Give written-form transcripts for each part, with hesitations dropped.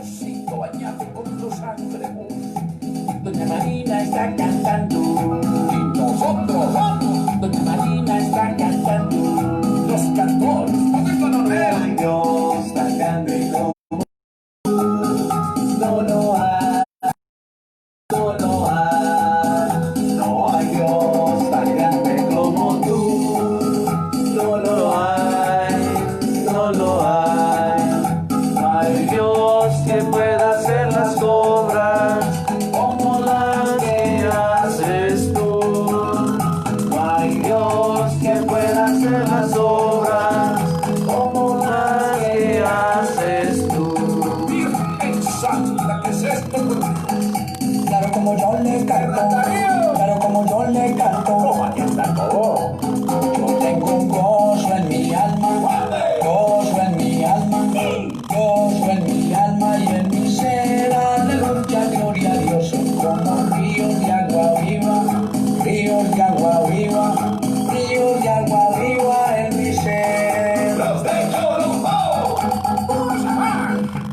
amorcito, bañate con tu sangre. Doña Marina está cantando y nosotros vamos. Doña Marina está cantando, los cantores, ay Dios, tan grande como no lo hay, no lo hay, no hay Dios tan grande como tú, no lo hay, no lo hay, no hay Dios que pueda hacer las obras como las que haces tú, no hay Dios que pueda hacer las obras como las que haces tú. Virgen Santa, ¿qué es esto? Claro como yo le canto, claro como yo le canto. ¿Cómo aquí está todo? Yo tengo un gozo en mi alma, gozo en mi alma, gozo en mi alma y en mi ser. Aleluya, gloria a Dios. Son como ríos de agua viva, ríos de agua viva, ríos de agua viva en mi ser. ¡Los de Chorumbo!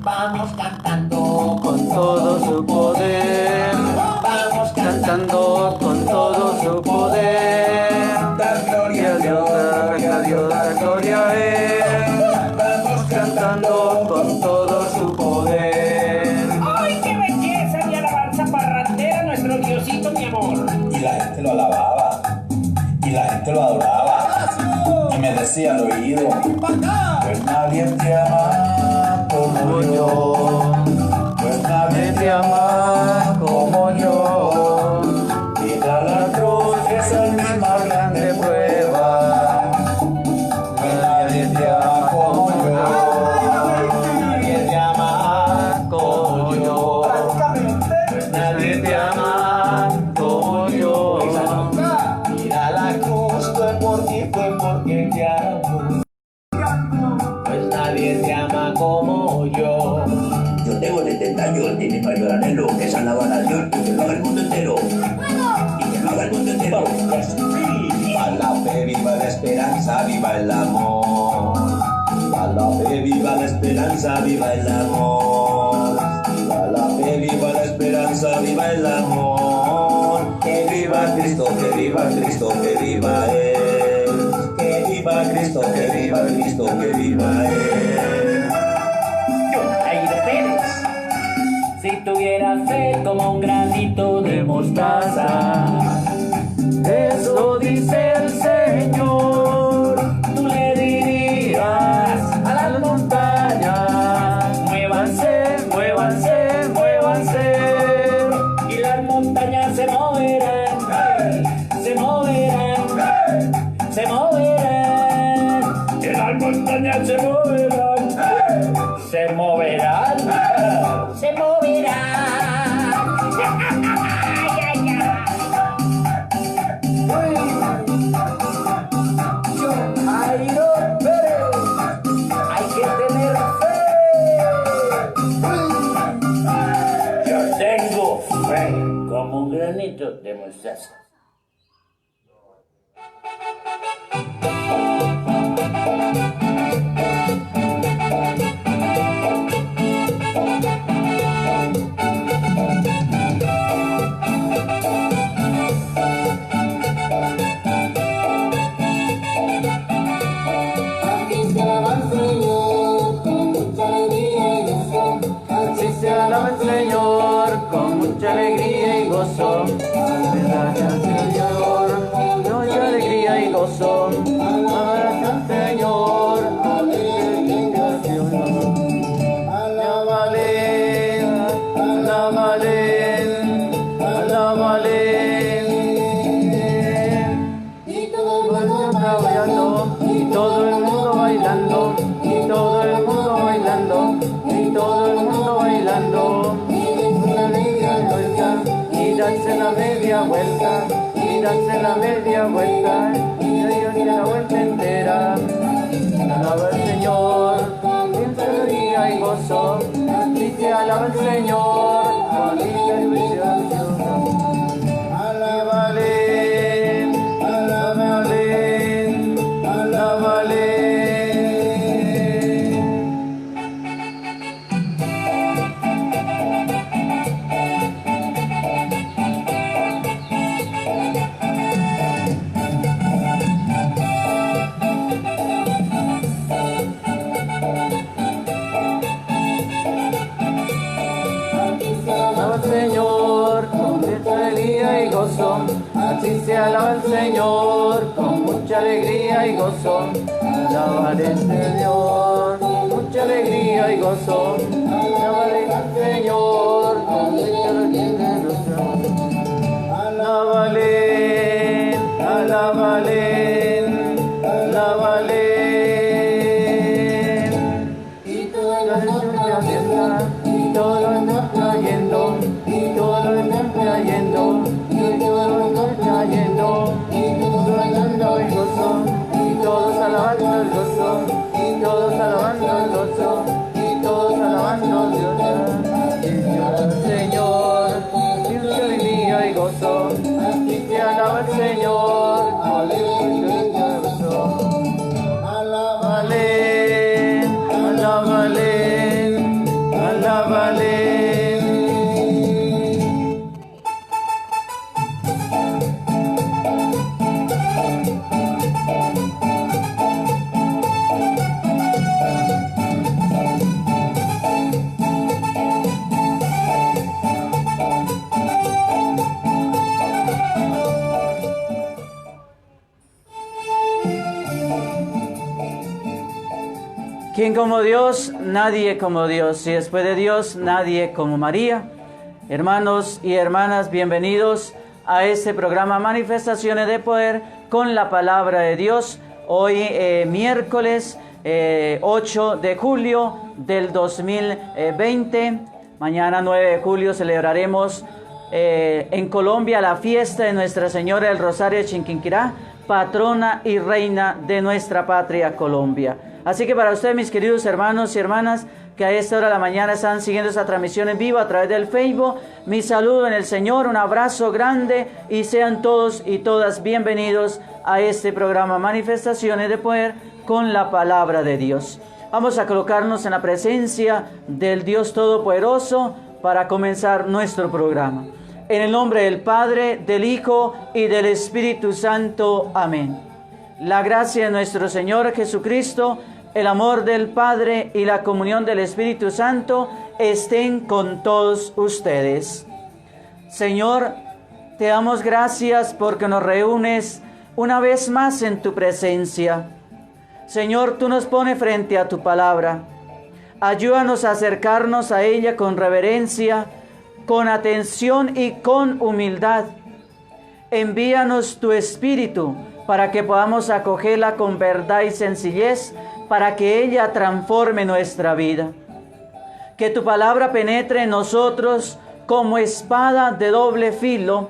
Vamos cantando con todo su poder, vamos cantando con todo su poder. Da gloria a Dios, Gloria a Dios, da gloria a Él. vamos Cantando con todo su poder. ¡Ay, qué belleza! Mi alabanza parrandera, nuestro Diosito, mi amor. Y la gente lo alababa, y la gente lo adoraba, y me decía al oído, pues nadie te ama como yo, pues nadie te ama como yo. Y la cruz es mi más grande prueba, pues nadie te ama como yo, nadie te ama como yo, pues nadie te ama como yo. Mira la cruz, fue por ti, fue porque te amo. Pues nadie te ama como yo. Yo tengo 70 años, tiene para llorar en lo que es alabar a Dios, y que lo haga el mundo entero. Y que lo haga el mundo entero. A la fe viva la esperanza, viva el amor. A la fe viva la esperanza, viva el amor. A la fe viva la esperanza, viva el amor. Que viva Cristo, que viva Cristo, que viva Él. Que viva Cristo, que viva Cristo, que viva Él. Jairo Pérez. Si tuvieras fe como un granito de mostaza, eso dice el Señor, tú le dirías a las montañas, muévanse, muévanse, muévanse, y las montañas se moverán, se moverán, se moverán, y las montañas se moverán, se moverán, se moverán. Jairo Pérez, hay que tener fe. Yo tengo fe como un granito de mostaza. Así se alaba el Señor con mucha alegría y gozo. Gracias al Señor, con mucha alegría y gozo. Alabarás al Señor, alábale, alábale, alábale. Y todo el mundo bailando, y todo el mundo bailando, y todo el mundo bailando, y todo el mundo bailando. Una media vuelta, y darse la media vuelta, y darse la media vuelta, y darse la vuelta entera. Alaba al Señor, con alegría y gozo, dice alaba al Señor, alegría y bendición. Alábale, alábale, alábale. al Señor con mucha alegría y gozo. Alabaré al Señor con mucha alegría y gozo. Alabaré al Señor con mucha alegría y gozo. Alábale, alábale, alábale. Y todo el mundo cayendo, y todo el mundo cayendo, y todo el mundo cayendo, y todo el mundo cayendo, y todos alabando el gozo, y todos alabando el gozo, y todos alabando el gozo, y todos alabando el gozo. Señor, mucha alegría y gozo, y te alaba el Señor, aleluya y gozo. Alábale, alábale, alábale. ¿Quién como Dios? Nadie como Dios. Y después de Dios, nadie como María. Hermanos y hermanas, bienvenidos a este programa Manifestaciones de Poder con la Palabra de Dios. Hoy miércoles 8 de julio del 2020. Mañana 9 de julio celebraremos en Colombia la fiesta de Nuestra Señora del Rosario de Chinquinquirá, patrona y reina de nuestra patria Colombia. Así que para ustedes, mis queridos hermanos y hermanas, que a esta hora de la mañana están siguiendo esta transmisión en vivo a través del Facebook, mi saludo en el Señor, un abrazo grande y sean todos y todas bienvenidos a este programa Manifestaciones de Poder con la Palabra de Dios. Vamos a colocarnos en la presencia del Dios Todopoderoso para comenzar nuestro programa. En el nombre del Padre, del Hijo y del Espíritu Santo. Amén. La gracia de nuestro Señor Jesucristo, el amor del Padre y la comunión del Espíritu Santo estén con todos ustedes. Señor, te damos gracias porque nos reúnes una vez más en tu presencia. Señor, tú nos pones frente a tu palabra. Ayúdanos a acercarnos a ella con reverencia, con atención y con humildad. Envíanos tu Espíritu para que podamos acogerla con verdad y sencillez, para que ella transforme nuestra vida. Que tu palabra penetre en nosotros como espada de doble filo,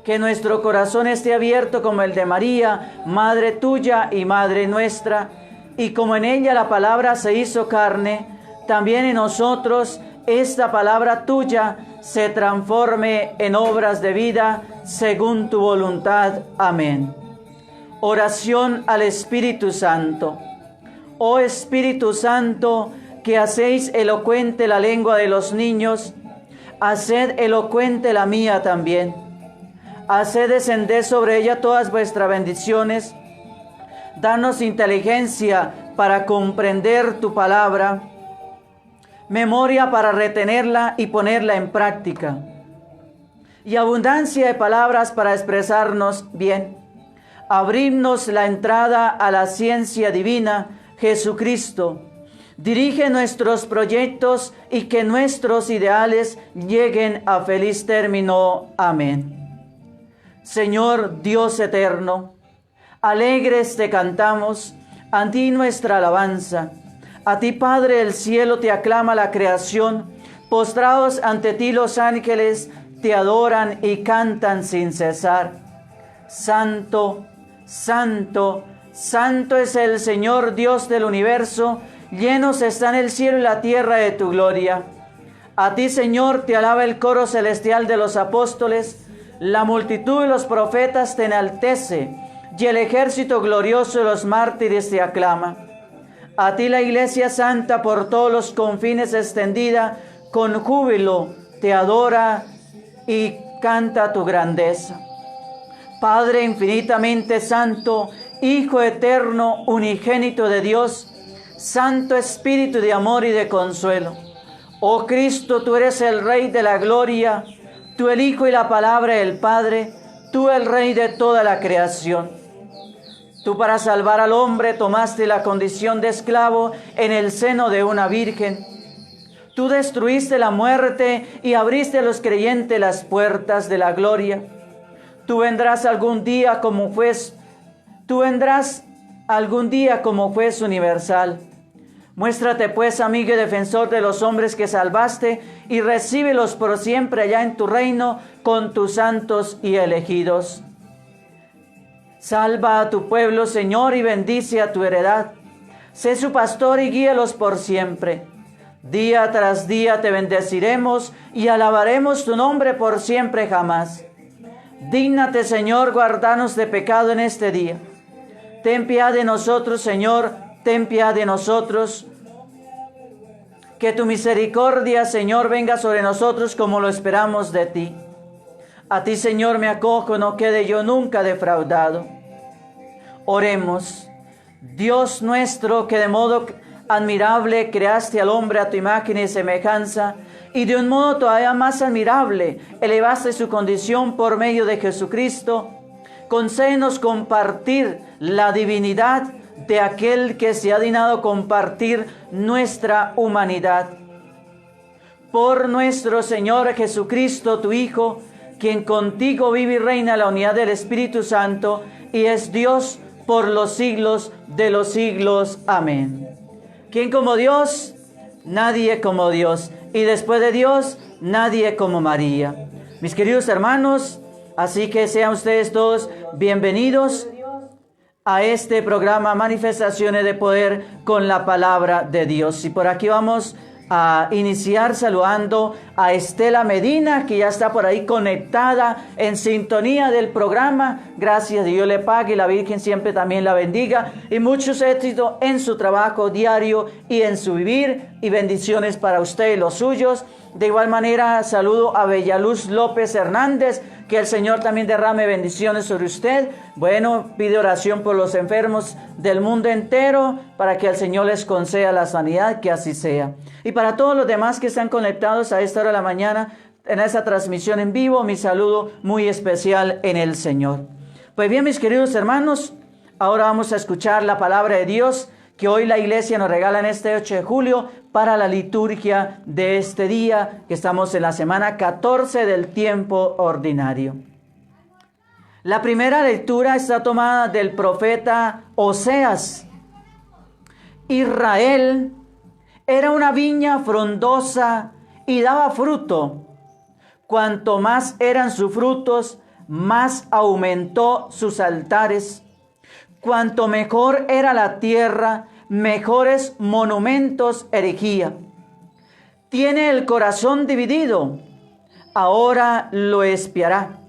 que nuestro corazón esté abierto como el de María, Madre tuya y Madre nuestra, y como en ella la palabra se hizo carne, también en nosotros esta palabra tuya se transforme en obras de vida según tu voluntad. Amén. Oración al Espíritu Santo. Oh Espíritu Santo, que hacéis elocuente la lengua de los niños, haced elocuente la mía también. Haced descender sobre ella todas vuestras bendiciones. Danos inteligencia para comprender tu palabra, memoria para retenerla y ponerla en práctica, y abundancia de palabras para expresarnos bien. Abridnos la entrada a la ciencia divina, Jesucristo. Dirige nuestros proyectos y que nuestros ideales lleguen a feliz término. Amén. Señor Dios eterno, alegres te cantamos, a ti nuestra alabanza. A ti, Padre del cielo, te aclama la creación. Postrados ante ti los ángeles te adoran y cantan sin cesar. Santo, santo, santo es el Señor Dios del universo, llenos están el cielo y la tierra de tu gloria. A ti, Señor, te alaba el coro celestial de los apóstoles, la multitud de los profetas te enaltece, y el ejército glorioso de los mártires te aclama. A ti la Iglesia Santa por todos los confines extendida, con júbilo te adora y canta tu grandeza. Padre infinitamente santo, Hijo eterno, unigénito de Dios, Santo Espíritu de amor y de consuelo. Oh Cristo, tú eres el Rey de la gloria, tú el Hijo y la palabra del Padre, tú el Rey de toda la creación. Tú para salvar al hombre tomaste la condición de esclavo en el seno de una virgen. Tú destruiste la muerte y abriste a los creyentes las puertas de la gloria. Tú vendrás algún día como juez universal. Muéstrate pues, amigo y defensor de los hombres que salvaste, y recíbelos por siempre allá en tu reino con tus santos y elegidos. Salva a tu pueblo, Señor, y bendice a tu heredad. Sé su pastor y guíalos por siempre. Día tras día te bendeciremos y alabaremos tu nombre por siempre jamás. Dígnate, Señor, guardarnos de pecado en este día. Ten piedad de nosotros, Señor, ten piedad de nosotros. Que tu misericordia, Señor, venga sobre nosotros como lo esperamos de ti. A ti, Señor, me acojo, no quede yo nunca defraudado. Oremos. Dios nuestro, que de modo admirable creaste al hombre a tu imagen y semejanza, y de un modo todavía más admirable elevaste su condición por medio de Jesucristo, concédenos compartir la divinidad de aquel que se ha dignado compartir nuestra humanidad. Por nuestro Señor Jesucristo, tu Hijo, quien contigo vive y reina en la unidad del Espíritu Santo, y es Dios por los siglos de los siglos. Amén. ¿Quién como Dios? Nadie como Dios. Y después de Dios, nadie como María. Mis queridos hermanos, así que sean ustedes todos bienvenidos a este programa Manifestaciones de Poder con la Palabra de Dios. Y por aquí vamos a iniciar saludando a Estela Medina, que ya está por ahí conectada en sintonía del programa. Gracias, Dios le pague y la Virgen siempre también la bendiga, y muchos éxitos en su trabajo diario y en su vivir, y bendiciones para usted y los suyos. De igual manera saludo a Bellaluz López Hernández, que el Señor también derrame bendiciones sobre usted. Bueno, pide oración por los enfermos del mundo entero para que el Señor les conceda la sanidad, que así sea. Y para todos los demás que están conectados a esta hora de la mañana en esta transmisión en vivo, mi saludo muy especial en el Señor. Pues bien, mis queridos hermanos, ahora vamos a escuchar la palabra de Dios que hoy la iglesia nos regala en este 8 de julio para la liturgia de este día, que estamos en la semana 14 del tiempo ordinario. La primera lectura está tomada del profeta Oseas. Israel era una viña frondosa y daba fruto. Cuanto más eran sus frutos, más aumentó sus altares. Cuanto mejor era la tierra, mejores monumentos erigía. Tiene el corazón dividido, ahora lo expiará.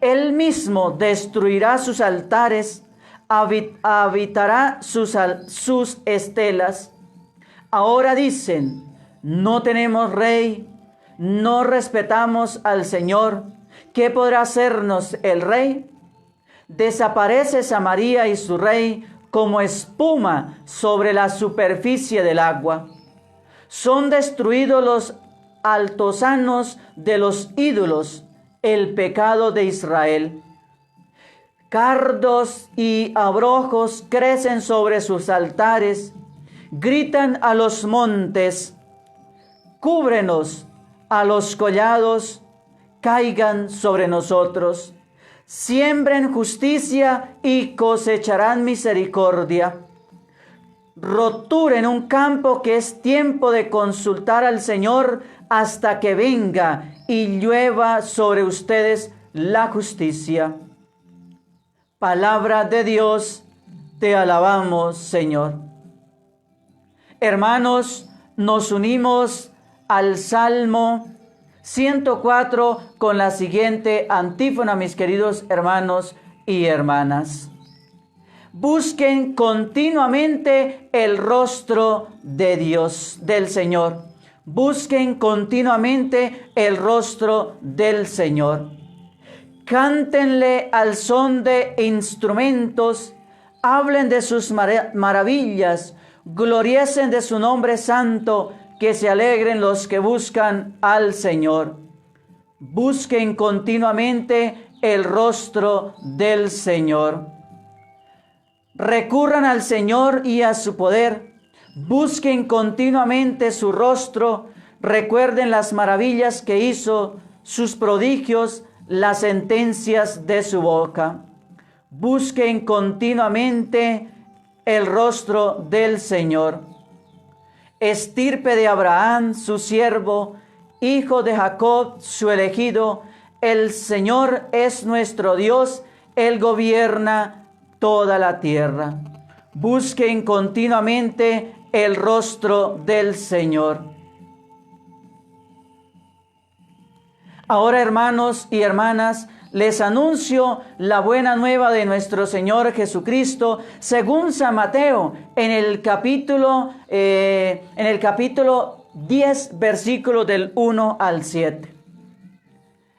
Él mismo destruirá sus altares, habitará sus estelas. Ahora dicen, no tenemos rey, no respetamos al Señor. ¿Qué podrá hacernos el rey? Desaparece Samaria y su rey como espuma sobre la superficie del agua. Son destruidos los altosanos de los ídolos, el pecado de Israel. Cardos y abrojos crecen sobre sus altares, gritan a los montes, cúbrenos, a los collados, caigan sobre nosotros. Siembren justicia y cosecharán misericordia. Roturen un campo, que es tiempo de consultar al Señor hasta que venga y llueva sobre ustedes la justicia. Palabra de Dios, te alabamos, Señor. Hermanos, nos unimos al Salmo 104 con la siguiente antífona, mis queridos hermanos y hermanas. Busquen continuamente el rostro de Dios, del Señor. Busquen continuamente el rostro del Señor. Cántenle al son de instrumentos, hablen de sus maravillas, gloriesen de su nombre santo, que se alegren los que buscan al Señor. Busquen continuamente el rostro del Señor. Recurran al Señor y a su poder. Busquen continuamente su rostro. Recuerden las maravillas que hizo, sus prodigios, las sentencias de su boca. Busquen continuamente el rostro del Señor. Estirpe de Abraham, su siervo, hijo de Jacob, su elegido, el Señor es nuestro Dios, Él gobierna toda la tierra. Busquen continuamente el rostro del Señor. Ahora, hermanos y hermanas, les anuncio la buena nueva de nuestro Señor Jesucristo, según San Mateo, en el capítulo 10, versículos del 1 al 7.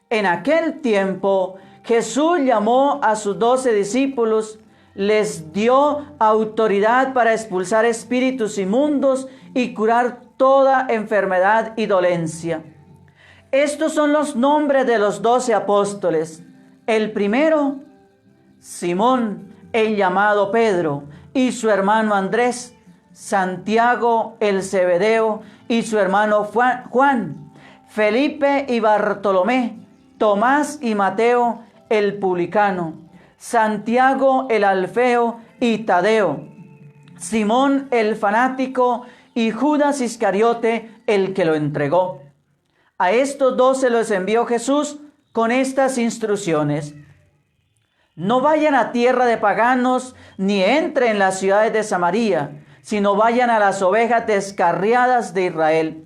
En aquel tiempo, Jesús llamó a sus 12 discípulos, les dio autoridad para expulsar espíritus inmundos y curar toda enfermedad y dolencia. Estos son los nombres de los 12 apóstoles. El primero, Simón, el llamado Pedro, y su hermano Andrés, Santiago el Zebedeo, y su hermano Juan, Felipe y Bartolomé, Tomás y Mateo, el publicano, Santiago el Alfeo y Tadeo, Simón el fanático y Judas Iscariote, el que lo entregó. A estos 12 los envió Jesús con estas instrucciones: no vayan a tierra de paganos, ni entren en las ciudades de Samaria, sino vayan a las ovejas descarriadas de Israel.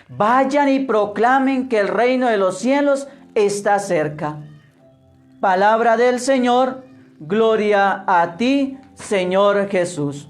Vayan y proclamen que el reino de los cielos está cerca. Palabra del Señor, gloria a ti, Señor Jesús.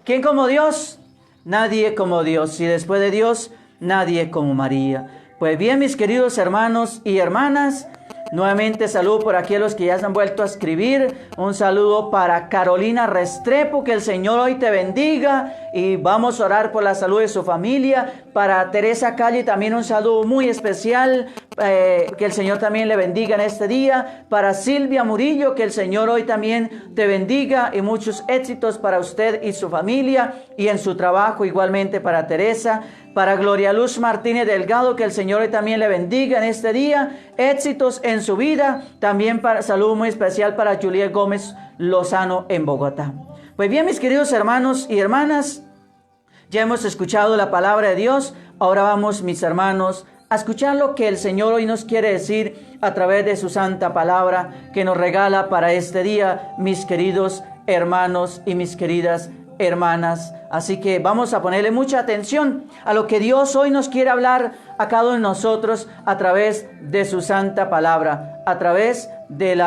¿Quién como Dios? Nadie como Dios, y después de Dios, nadie como María. Pues bien, mis queridos hermanos y hermanas, nuevamente saludo por aquí a los que ya se han vuelto a escribir. Un saludo para Carolina Restrepo, que el Señor hoy te bendiga, y vamos a orar por la salud de su familia. Para Teresa Calle también un saludo muy especial, que el Señor también le bendiga en este día. Para Silvia Murillo, que el Señor hoy también te bendiga y muchos éxitos para usted y su familia y en su trabajo, igualmente para Teresa. Para Gloria Luz Martínez Delgado, que el Señor hoy también le bendiga en este día, éxitos en su vida. También para saludo muy especial para Juliet Gómez Lozano en Bogotá. Pues bien, mis queridos hermanos y hermanas, ya hemos escuchado la palabra de Dios. Ahora vamos, mis hermanos, a escuchar lo que el Señor hoy nos quiere decir a través de su santa palabra que nos regala para este día, mis queridos hermanos y mis queridas hermanas. Así que vamos a ponerle mucha atención a lo que Dios hoy nos quiere hablar a cada uno de nosotros a través de su santa palabra, a través del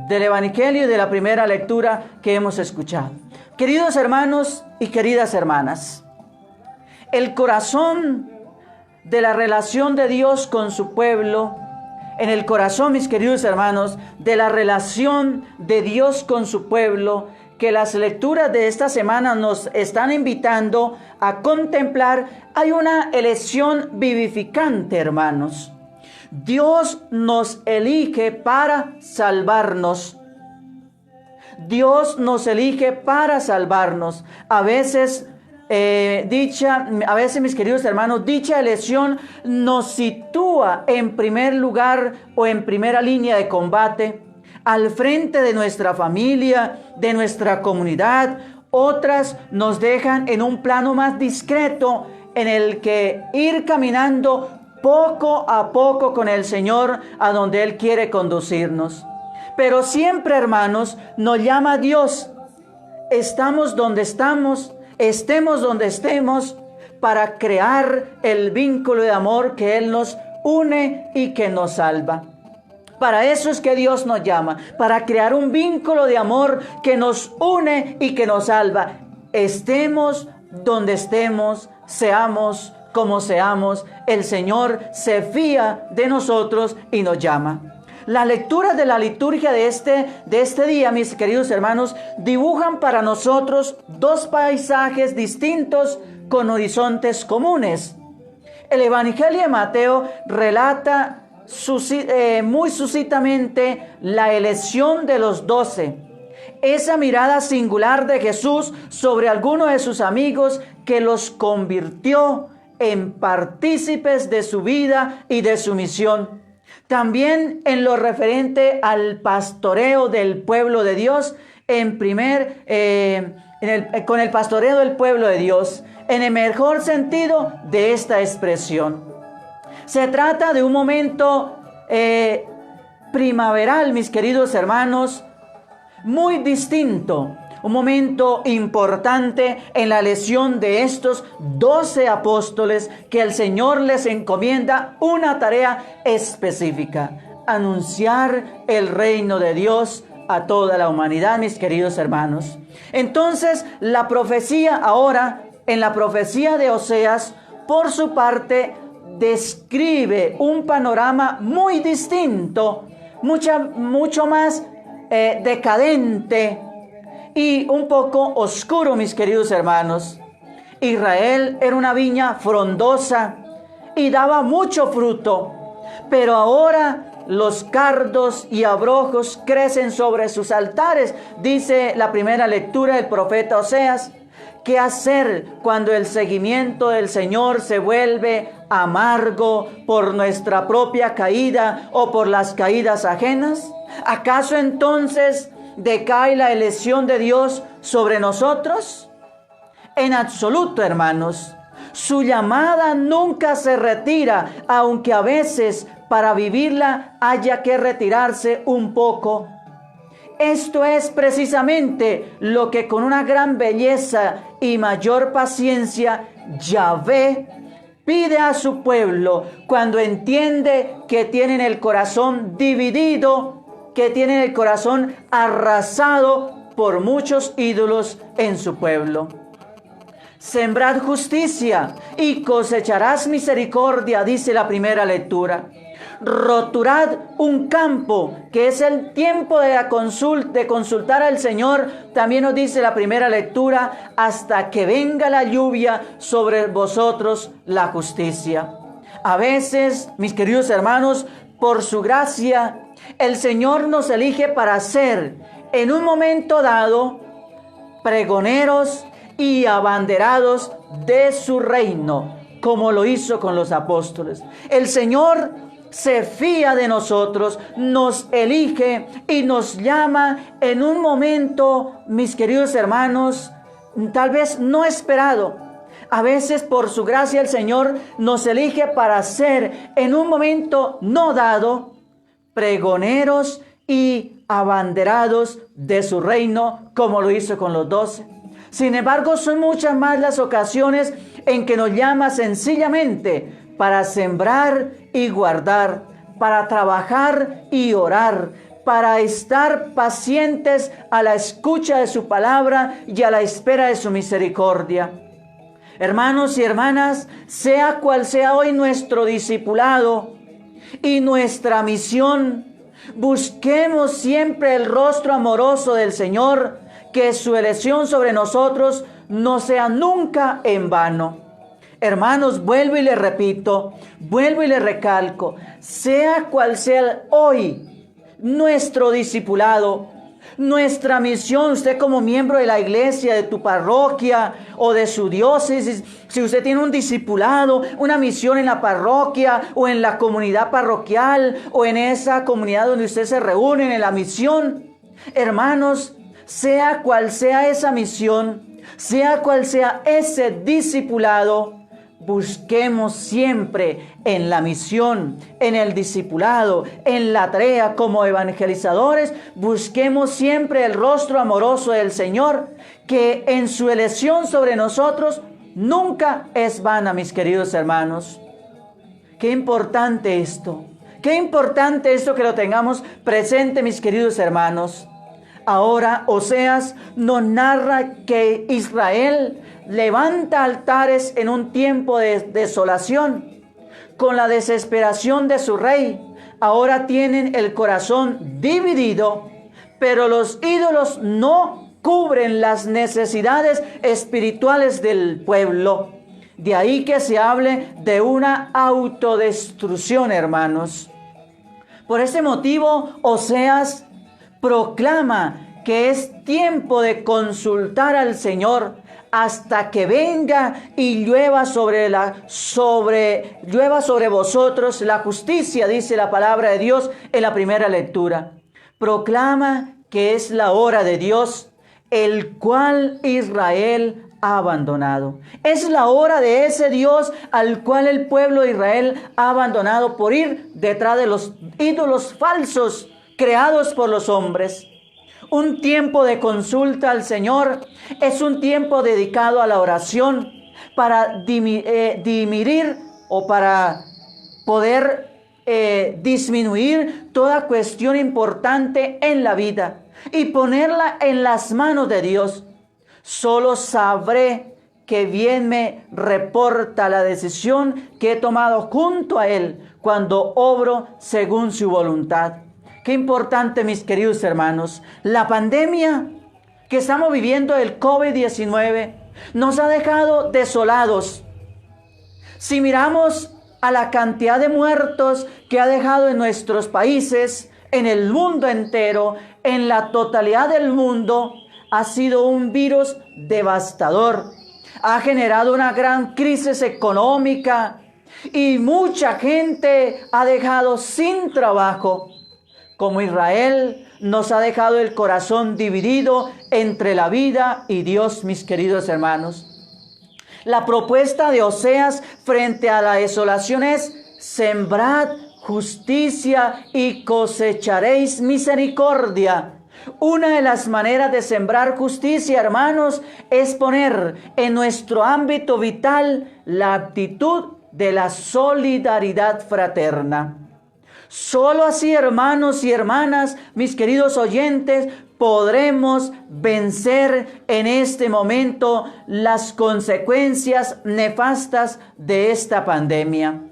Evangelio y de la primera lectura que hemos escuchado. Queridos hermanos y queridas hermanas, el corazón de la relación de Dios con su pueblo, en el corazón, mis queridos hermanos, de la relación de Dios con su pueblo, que las lecturas de esta semana nos están invitando a contemplar, hay una elección vivificante, hermanos. Dios nos elige para salvarnos. Dios nos elige para salvarnos. A veces, mis queridos hermanos, dicha elección nos sitúa en primer lugar o en primera línea de combate, al frente de nuestra familia, de nuestra comunidad. Otras nos dejan en un plano más discreto, en el que ir caminando poco a poco con el Señor a donde Él quiere conducirnos. Pero siempre, hermanos, nos llama Dios. Estamos donde estamos, estemos donde estemos, para crear el vínculo de amor que Él nos une y que nos salva. Para eso es que Dios nos llama, para crear un vínculo de amor que nos une y que nos salva. Estemos donde estemos, seamos como seamos, el Señor se fía de nosotros y nos llama. Las lecturas de la liturgia de este día, mis queridos hermanos, dibujan para nosotros dos paisajes distintos con horizontes comunes. El Evangelio de Mateo relata muy sucintamente la elección de los 12. Esa mirada singular de Jesús sobre alguno de sus amigos que los convirtió en partícipes de su vida y de su misión. También en lo referente al pastoreo del pueblo de Dios, con el pastoreo del pueblo de Dios, en el mejor sentido de esta expresión. Se trata de un momento primaveral, mis queridos hermanos, muy distinto, un momento importante en la elección de estos 12 apóstoles que el Señor les encomienda una tarea específica: anunciar el reino de Dios a toda la humanidad, mis queridos hermanos. Entonces, la profecía ahora, en la profecía de Oseas, por su parte, describe un panorama muy distinto, mucho más decadente y un poco oscuro, mis queridos hermanos. Israel era una viña frondosa y daba mucho fruto, pero ahora los cardos y abrojos crecen sobre sus altares, dice la primera lectura del profeta Oseas. ¿Qué hacer cuando el seguimiento del Señor se vuelve amargo por nuestra propia caída o por las caídas ajenas? ¿Acaso entonces decae la elección de Dios sobre nosotros? En absoluto, hermanos. Su llamada nunca se retira, aunque a veces para vivirla haya que retirarse un poco. Esto es precisamente lo que con una gran belleza y mayor paciencia Yahvé pide a su pueblo cuando entiende que tienen el corazón dividido, que tienen el corazón arrasado por muchos ídolos en su pueblo. Sembrad justicia y cosecharás misericordia, dice la primera lectura. Roturad un campo, que es el tiempo de consultar al Señor, también nos dice la primera lectura, hasta que venga la lluvia sobre vosotros la justicia. A veces, mis queridos hermanos, por su gracia, el Señor nos elige para ser, en un momento dado, pregoneros y abanderados de su reino, como lo hizo con los apóstoles. El Señor se fía de nosotros, nos elige y nos llama en un momento, mis queridos hermanos, tal vez no esperado. A veces por su gracia el Señor nos elige para ser en un momento no dado pregoneros y abanderados de su reino, como lo hizo con los 12. Sin embargo, son muchas más las ocasiones en que nos llama sencillamente para sembrar y guardar, para trabajar y orar, para estar pacientes a la escucha de su palabra y a la espera de su misericordia. Hermanos y hermanas, sea cual sea hoy nuestro discipulado y nuestra misión, busquemos siempre el rostro amoroso del Señor, que su elección sobre nosotros no sea nunca en vano. Hermanos, vuelvo y les repito, vuelvo y les recalco, sea cual sea hoy nuestro discipulado, nuestra misión, usted como miembro de la iglesia, de tu parroquia o de su diócesis, si usted tiene un discipulado, una misión en la parroquia o en la comunidad parroquial o en esa comunidad donde usted se reúne en la misión, hermanos, sea cual sea esa misión, sea cual sea ese discipulado, busquemos siempre en la misión, en el discipulado, en la tarea como evangelizadores, busquemos siempre el rostro amoroso del Señor, que en su elección sobre nosotros nunca es vana, mis queridos hermanos. Qué importante esto que lo tengamos presente, mis queridos hermanos. Ahora Oseas nos narra que Israel levanta altares en un tiempo de desolación. Con la desesperación de su rey, ahora tienen el corazón dividido, pero los ídolos no cubren las necesidades espirituales del pueblo. De ahí que se hable de una autodestrucción, hermanos. Por ese motivo, Oseas proclama que es tiempo de consultar al Señor hasta que venga y llueva sobre vosotros la justicia, dice la palabra de Dios en la primera lectura. Proclama que es la hora de Dios, el cual Israel ha abandonado. Es la hora de ese Dios al cual el pueblo de Israel ha abandonado por ir detrás de los ídolos falsos creados por los hombres. Un tiempo de consulta al Señor es un tiempo dedicado a la oración para diminuir o para poder disminuir toda cuestión importante en la vida y ponerla en las manos de Dios. Solo sabré que bien me reporta la decisión que he tomado junto a Él cuando obro según su voluntad. Qué importante, mis queridos hermanos. La pandemia que estamos viviendo, el COVID-19, nos ha dejado desolados. Si miramos a la cantidad de muertos que ha dejado en nuestros países, en el mundo entero, en la totalidad del mundo, ha sido un virus devastador. Ha generado una gran crisis económica y mucha gente ha dejado sin trabajo. Como Israel nos ha dejado el corazón dividido entre la vida y Dios, mis queridos hermanos. La propuesta de Oseas frente a la desolación es: sembrad justicia y cosecharéis misericordia. Una de las maneras de sembrar justicia, hermanos, es poner en nuestro ámbito vital la actitud de la solidaridad fraterna. Solo así, hermanos y hermanas, mis queridos oyentes, podremos vencer en este momento las consecuencias nefastas de esta pandemia.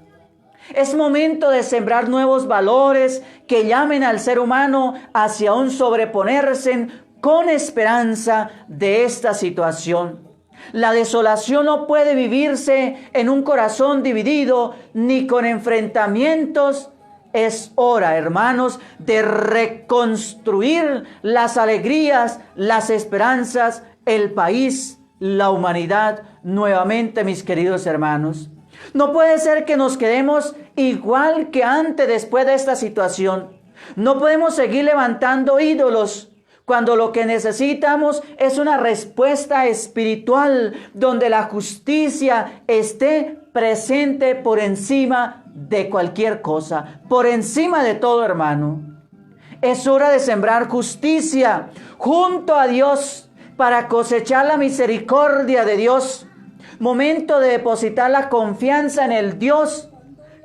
Es momento de sembrar nuevos valores que llamen al ser humano hacia un sobreponerse con esperanza de esta situación. La desolación no puede vivirse en un corazón dividido ni con enfrentamientos. Es hora, hermanos, de reconstruir las alegrías, las esperanzas, el país, la humanidad, nuevamente, mis queridos hermanos. No puede ser que nos quedemos igual que antes después de esta situación. No podemos seguir levantando ídolos cuando lo que necesitamos es una respuesta espiritual donde la justicia esté presente por encima de cualquier cosa, por encima de todo, hermano. Es hora de sembrar justicia junto a Dios para cosechar la misericordia de Dios. Momento de depositar la confianza en el Dios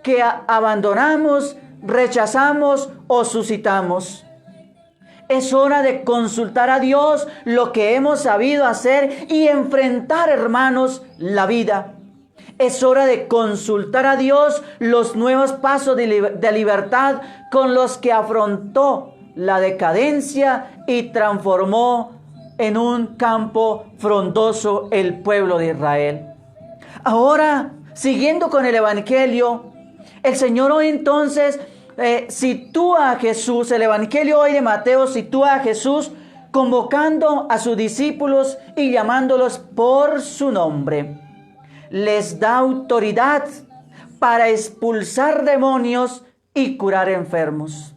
que abandonamos, rechazamos o suscitamos. Es hora de consultar a Dios lo que hemos sabido hacer y enfrentar, hermanos, la vida. Es hora de consultar a Dios los nuevos pasos de libertad con los que afrontó la decadencia y transformó en un campo frondoso el pueblo de Israel. Ahora, siguiendo con el Evangelio, el Señor hoy entonces sitúa a Jesús, el Evangelio hoy de Mateo sitúa a Jesús convocando a sus discípulos y llamándolos por su nombre. Les da autoridad para expulsar demonios y curar enfermos.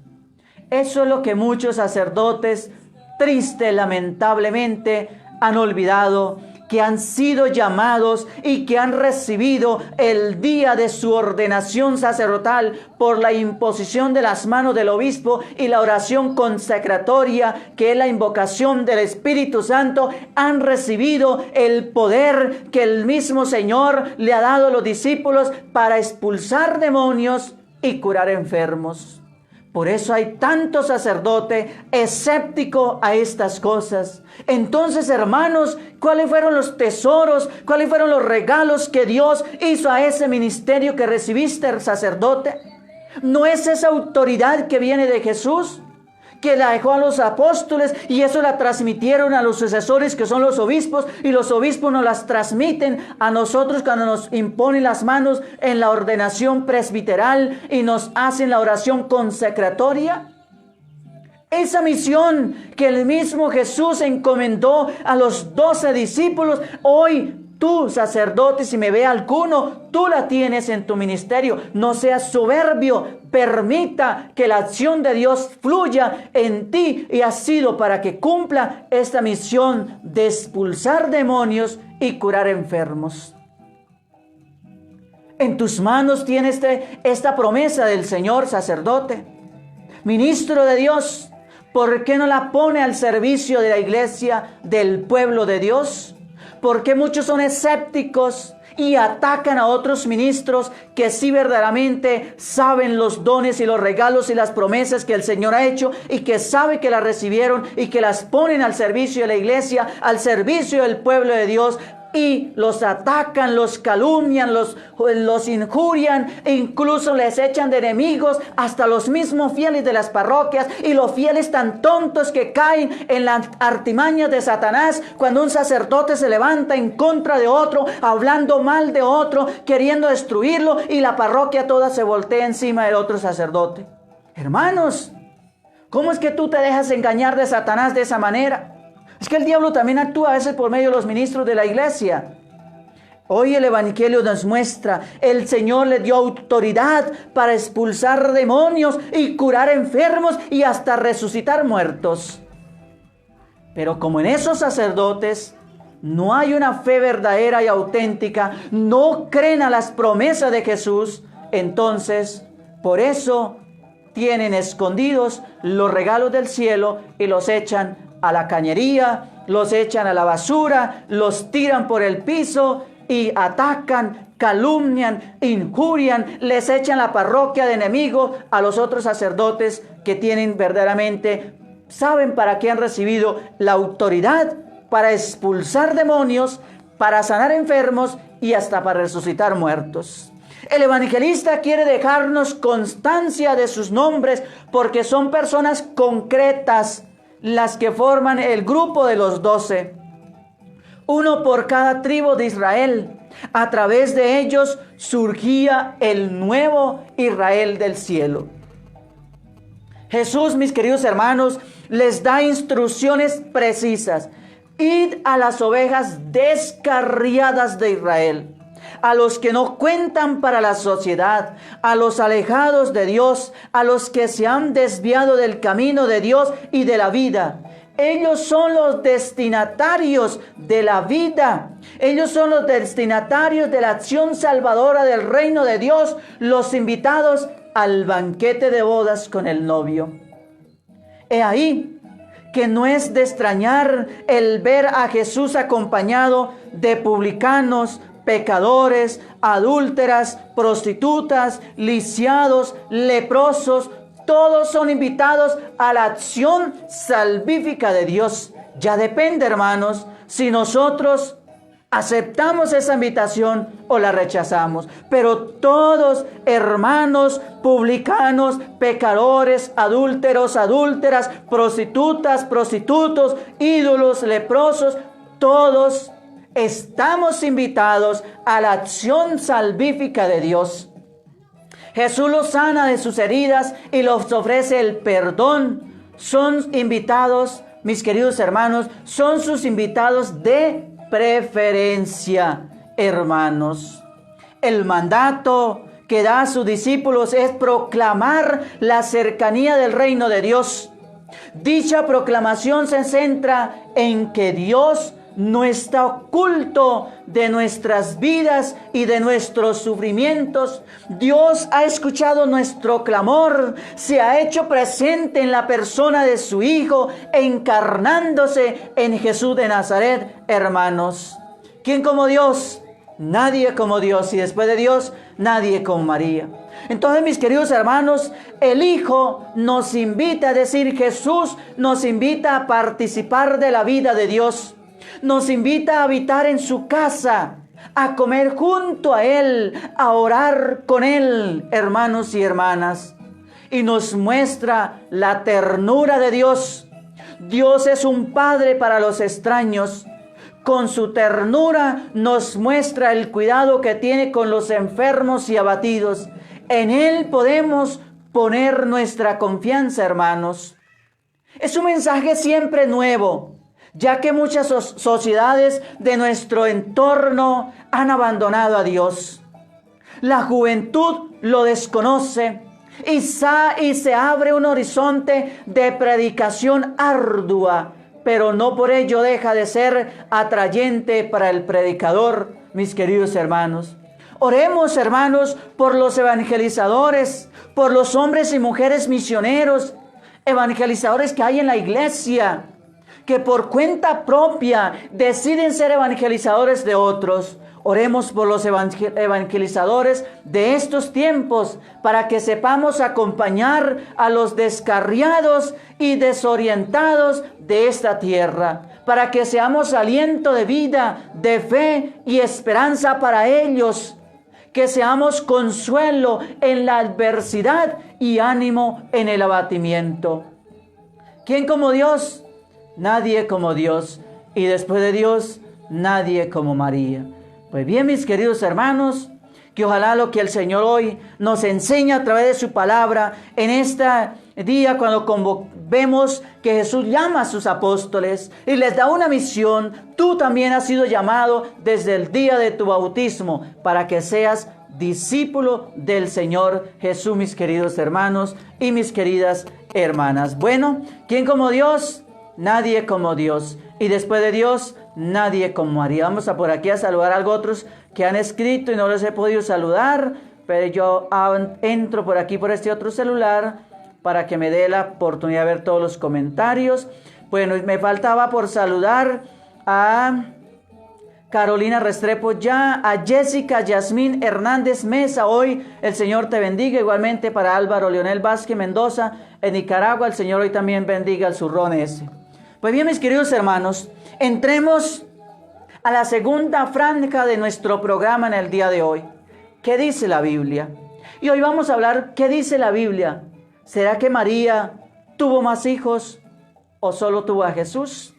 Eso es lo que muchos sacerdotes, triste, lamentablemente, han olvidado, que han sido llamados y que han recibido el día de su ordenación sacerdotal por la imposición de las manos del obispo y la oración consecratoria, que es la invocación del Espíritu Santo, han recibido el poder que el mismo Señor le ha dado a los discípulos para expulsar demonios y curar enfermos. Por eso hay tanto sacerdote escéptico a estas cosas. Entonces, hermanos, ¿cuáles fueron los tesoros? ¿Cuáles fueron los regalos que Dios hizo a ese ministerio que recibiste, el sacerdote? ¿No es esa autoridad que viene de Jesús? que la dejó a los apóstoles y eso la transmitieron a los sucesores que son los obispos, y los obispos nos las transmiten a nosotros cuando nos imponen las manos en la ordenación presbiteral y nos hacen la oración consecratoria. Esa misión que el mismo Jesús encomendó a los 12 discípulos, hoy tú, sacerdote, si me ve alguno, tú la tienes en tu ministerio. No seas soberbio, permita que la acción de Dios fluya en ti, y ha sido para que cumpla esta misión de expulsar demonios y curar enfermos. En tus manos tienes esta promesa del Señor, sacerdote, ministro de Dios. ¿Por qué no la pone al servicio de la iglesia, del pueblo de Dios? Porque muchos son escépticos y atacan a otros ministros que sí verdaderamente saben los dones y los regalos y las promesas que el Señor ha hecho, y que sabe que las recibieron y que las ponen al servicio de la iglesia, al servicio del pueblo de Dios. Y los atacan, los calumnian, los injurian, e incluso les echan de enemigos hasta los mismos fieles de las parroquias, y los fieles tan tontos que caen en las artimañas de Satanás cuando un sacerdote se levanta en contra de otro, hablando mal de otro, queriendo destruirlo, y la parroquia toda se voltea encima del otro sacerdote. Hermanos, ¿cómo es que tú te dejas engañar de Satanás de esa manera? Es que el diablo también actúa a veces por medio de los ministros de la iglesia. Hoy el Evangelio nos muestra, el Señor le dio autoridad para expulsar demonios y curar enfermos y hasta resucitar muertos. Pero como en esos sacerdotes no hay una fe verdadera y auténtica, no creen a las promesas de Jesús, entonces por eso tienen escondidos los regalos del cielo y los echan a la cañería, los echan a la basura, los tiran por el piso y atacan, calumnian, injurian, les echan la parroquia de enemigo a los otros sacerdotes que tienen verdaderamente, saben para qué han recibido la autoridad para expulsar demonios, para sanar enfermos y hasta para resucitar muertos. El evangelista quiere dejarnos constancia de sus nombres porque son personas concretas las que forman el grupo de los 12. Uno por cada tribu de Israel. A través de ellos surgía el nuevo Israel del cielo. Jesús, mis queridos hermanos, les da instrucciones precisas. Id a las ovejas descarriadas de Israel, a los que no cuentan para la sociedad, a los alejados de Dios, a los que se han desviado del camino de Dios y de la vida. Ellos son los destinatarios de la vida. Ellos son los destinatarios de la acción salvadora del reino de Dios, los invitados al banquete de bodas con el novio. He ahí que no es de extrañar el ver a Jesús acompañado de publicanos, pecadores, adúlteras, prostitutas, lisiados, leprosos. Todos son invitados a la acción salvífica de Dios. Ya depende, hermanos, si nosotros aceptamos esa invitación o la rechazamos. Pero todos, hermanos, publicanos, pecadores, adúlteros, adúlteras, prostitutas, prostitutos, ídolos, leprosos, todos estamos invitados a la acción salvífica de Dios. Jesús los sana de sus heridas y los ofrece el perdón. Son invitados, mis queridos hermanos, son sus invitados de preferencia, hermanos. El mandato que da a sus discípulos es proclamar la cercanía del reino de Dios. Dicha proclamación se centra en que Dios no está oculto de nuestras vidas y de nuestros sufrimientos. Dios ha escuchado nuestro clamor, se ha hecho presente en la persona de su Hijo, encarnándose en Jesús de Nazaret, hermanos. ¿Quién como Dios? Nadie como Dios, y después de Dios, nadie como María. Entonces, mis queridos hermanos, el Hijo nos invita, a decir, Jesús nos invita a participar de la vida de Dios. Nos invita a habitar en su casa, a comer junto a Él, a orar con Él, hermanos y hermanas. y nos muestra la ternura de Dios. Dios es un padre para los extraños. Con su ternura nos muestra el cuidado que tiene con los enfermos y abatidos. En Él podemos poner nuestra confianza, hermanos. Es un mensaje siempre nuevo, ya que muchas sociedades de nuestro entorno han abandonado a Dios. La juventud lo desconoce y se abre un horizonte de predicación ardua, pero no por ello deja de ser atrayente para el predicador, mis queridos hermanos. Oremos, hermanos, por los evangelizadores, por los hombres y mujeres misioneros, evangelizadores que hay en la iglesia, que por cuenta propia deciden ser evangelizadores de otros. Oremos por los evangelizadores de estos tiempos para que sepamos acompañar a los descarriados y desorientados de esta tierra, para que seamos aliento de vida, de fe y esperanza para ellos, que seamos consuelo en la adversidad y ánimo en el abatimiento. ¿Quién como Dios? Nadie como Dios. Y después de Dios, nadie como María. Pues bien, mis queridos hermanos, que ojalá lo que el Señor hoy nos enseña a través de su palabra en este día, cuando vemos que Jesús llama a sus apóstoles y les da una misión. Tú también has sido llamado desde el día de tu bautismo para que seas discípulo del Señor Jesús, mis queridos hermanos y mis queridas hermanas. Bueno, ¿quién como Dios? Nadie como Dios. Y después de Dios, nadie como María. Vamos a por aquí a saludar a otros que han escrito y no les he podido saludar, pero yo entro por aquí por este otro celular para que me dé la oportunidad de ver todos los comentarios. Bueno, me faltaba por saludar a Carolina Restrepo ya, a Jessica Yasmín Hernández Mesa. Hoy el Señor te bendiga. Igualmente para Álvaro Leonel Vázquez Mendoza en Nicaragua. El Señor hoy también bendiga al zurrón ese. Pues bien, mis queridos hermanos, entremos a la segunda franja de nuestro programa en el día de hoy. ¿Qué dice la Biblia? Y hoy vamos a hablar, ¿qué dice la Biblia? ¿Será que María tuvo más hijos o solo tuvo a Jesús?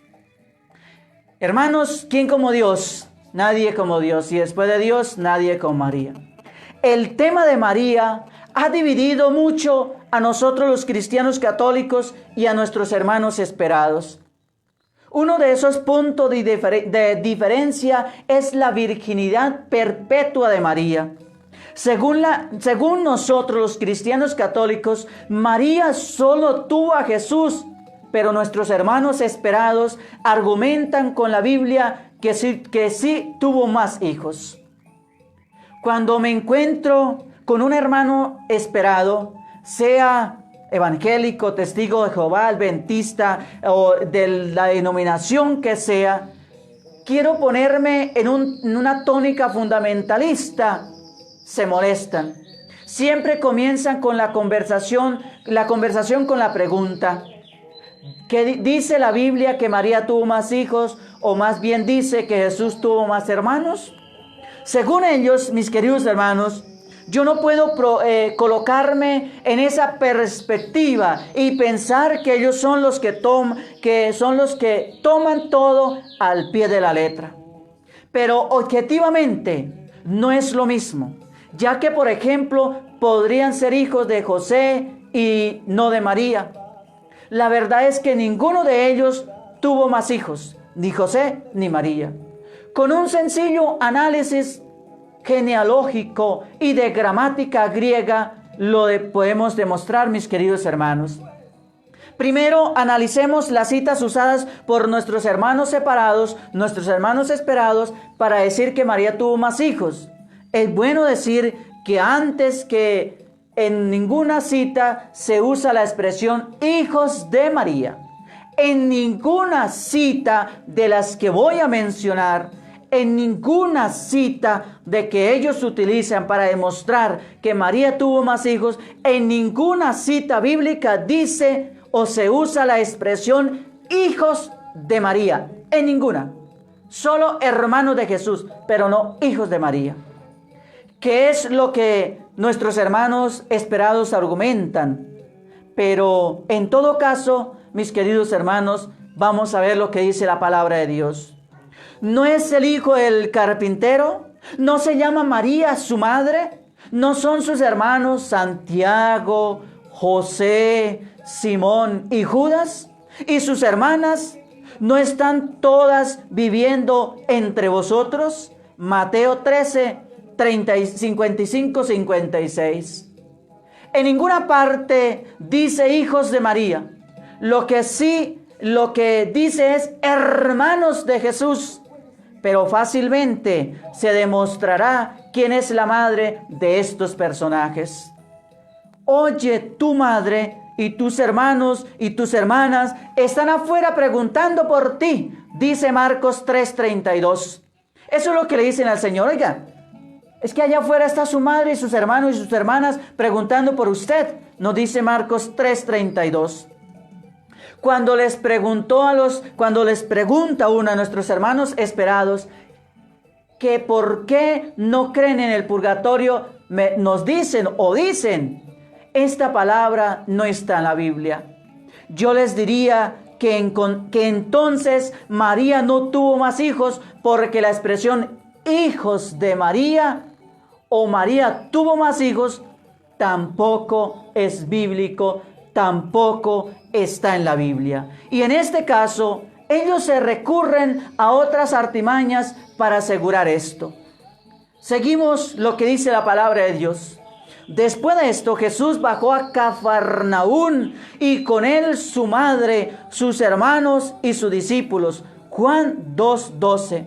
Hermanos, ¿quién como Dios? Nadie como Dios. Y después de Dios, nadie como María. El tema de María ha dividido mucho a nosotros los cristianos católicos y a nuestros hermanos esperados. Uno de esos puntos de diferencia es la virginidad perpetua de María. Según nosotros los cristianos católicos, María solo tuvo a Jesús, pero nuestros hermanos esperados argumentan con la Biblia que sí tuvo más hijos. Cuando me encuentro con un hermano esperado, sea evangélico, testigo de Jehová, adventista o de la denominación que sea, quiero ponerme en una tónica fundamentalista, se molestan. Siempre comienzan con la conversación con la pregunta: ¿qué dice la Biblia que María tuvo más hijos? O más bien dice que Jesús tuvo más hermanos. Según ellos, mis queridos hermanos, yo no puedo colocarme en esa perspectiva y pensar que ellos son los que toman todo al pie de la letra. Pero objetivamente no es lo mismo, ya que, por ejemplo, podrían ser hijos de José y no de María. La verdad es que ninguno de ellos tuvo más hijos, ni José ni María. Con un sencillo análisis genealógico y de gramática griega podemos demostrar, mis queridos hermanos. Primero, analicemos las citas usadas por nuestros hermanos esperados, para decir que María tuvo más hijos. Es bueno decir que antes que en ninguna cita se usa la expresión hijos de María. En ninguna cita de las que voy a mencionar, en ninguna cita de que ellos utilizan para demostrar que María tuvo más hijos, en ninguna cita bíblica dice o se usa la expresión hijos de María. En ninguna. Solo hermanos de Jesús, pero no hijos de María. ¿Qué es lo que nuestros hermanos esperados argumentan? Pero en todo caso, mis queridos hermanos, vamos a ver lo que dice la palabra de Dios. ¿No es el hijo del carpintero? ¿No se llama María su madre? ¿No son sus hermanos Santiago, José, Simón y Judas? ¿Y sus hermanas no están todas viviendo entre vosotros? Mateo 13, 55, 56. En ninguna parte dice hijos de María. Lo que dice es hermanos de Jesús. Pero fácilmente se demostrará quién es la madre de estos personajes. Oye, tu madre y tus hermanos y tus hermanas están afuera preguntando por ti, dice Marcos 3:32. Eso es lo que le dicen al Señor. Oiga, es que allá afuera está su madre y sus hermanos y sus hermanas preguntando por usted, nos dice Marcos 3:32. Cuando les pregunta uno a nuestros hermanos esperados que por qué no creen en el purgatorio, nos dicen, esta palabra no está en la Biblia. Yo les diría que entonces María no tuvo más hijos, porque la expresión hijos de María o María tuvo más hijos tampoco es bíblico, tampoco está en la Biblia. Y en este caso, ellos se recurren a otras artimañas para asegurar esto. Seguimos lo que dice la palabra de Dios. Después de esto, Jesús bajó a Cafarnaún y con él su madre, sus hermanos y sus discípulos. Juan 2:12.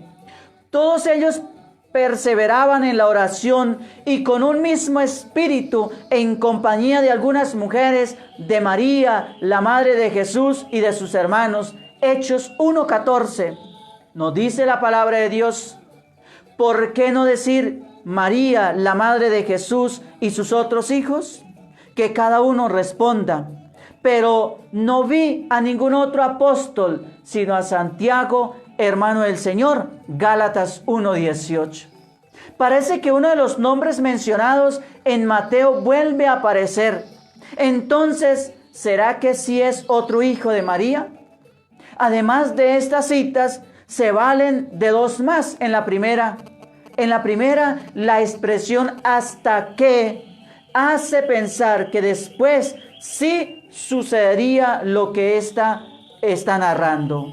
Todos ellos perseveraban en la oración y con un mismo espíritu, en compañía de algunas mujeres, de María, la madre de Jesús, y de sus hermanos. Hechos 1:14. Nos dice la palabra de Dios. ¿Por qué no decir María, la madre de Jesús, y sus otros hijos? Que cada uno responda. Pero no vi a ningún otro apóstol, sino a Santiago, hermano del Señor. Gálatas 1:18. Parece que uno de los nombres mencionados en Mateo vuelve a aparecer. Entonces, ¿será que sí es otro hijo de María? Además de estas citas, se valen de dos más en la primera. En la primera, la expresión hasta que hace pensar que después sí sucedería lo que ésta está narrando.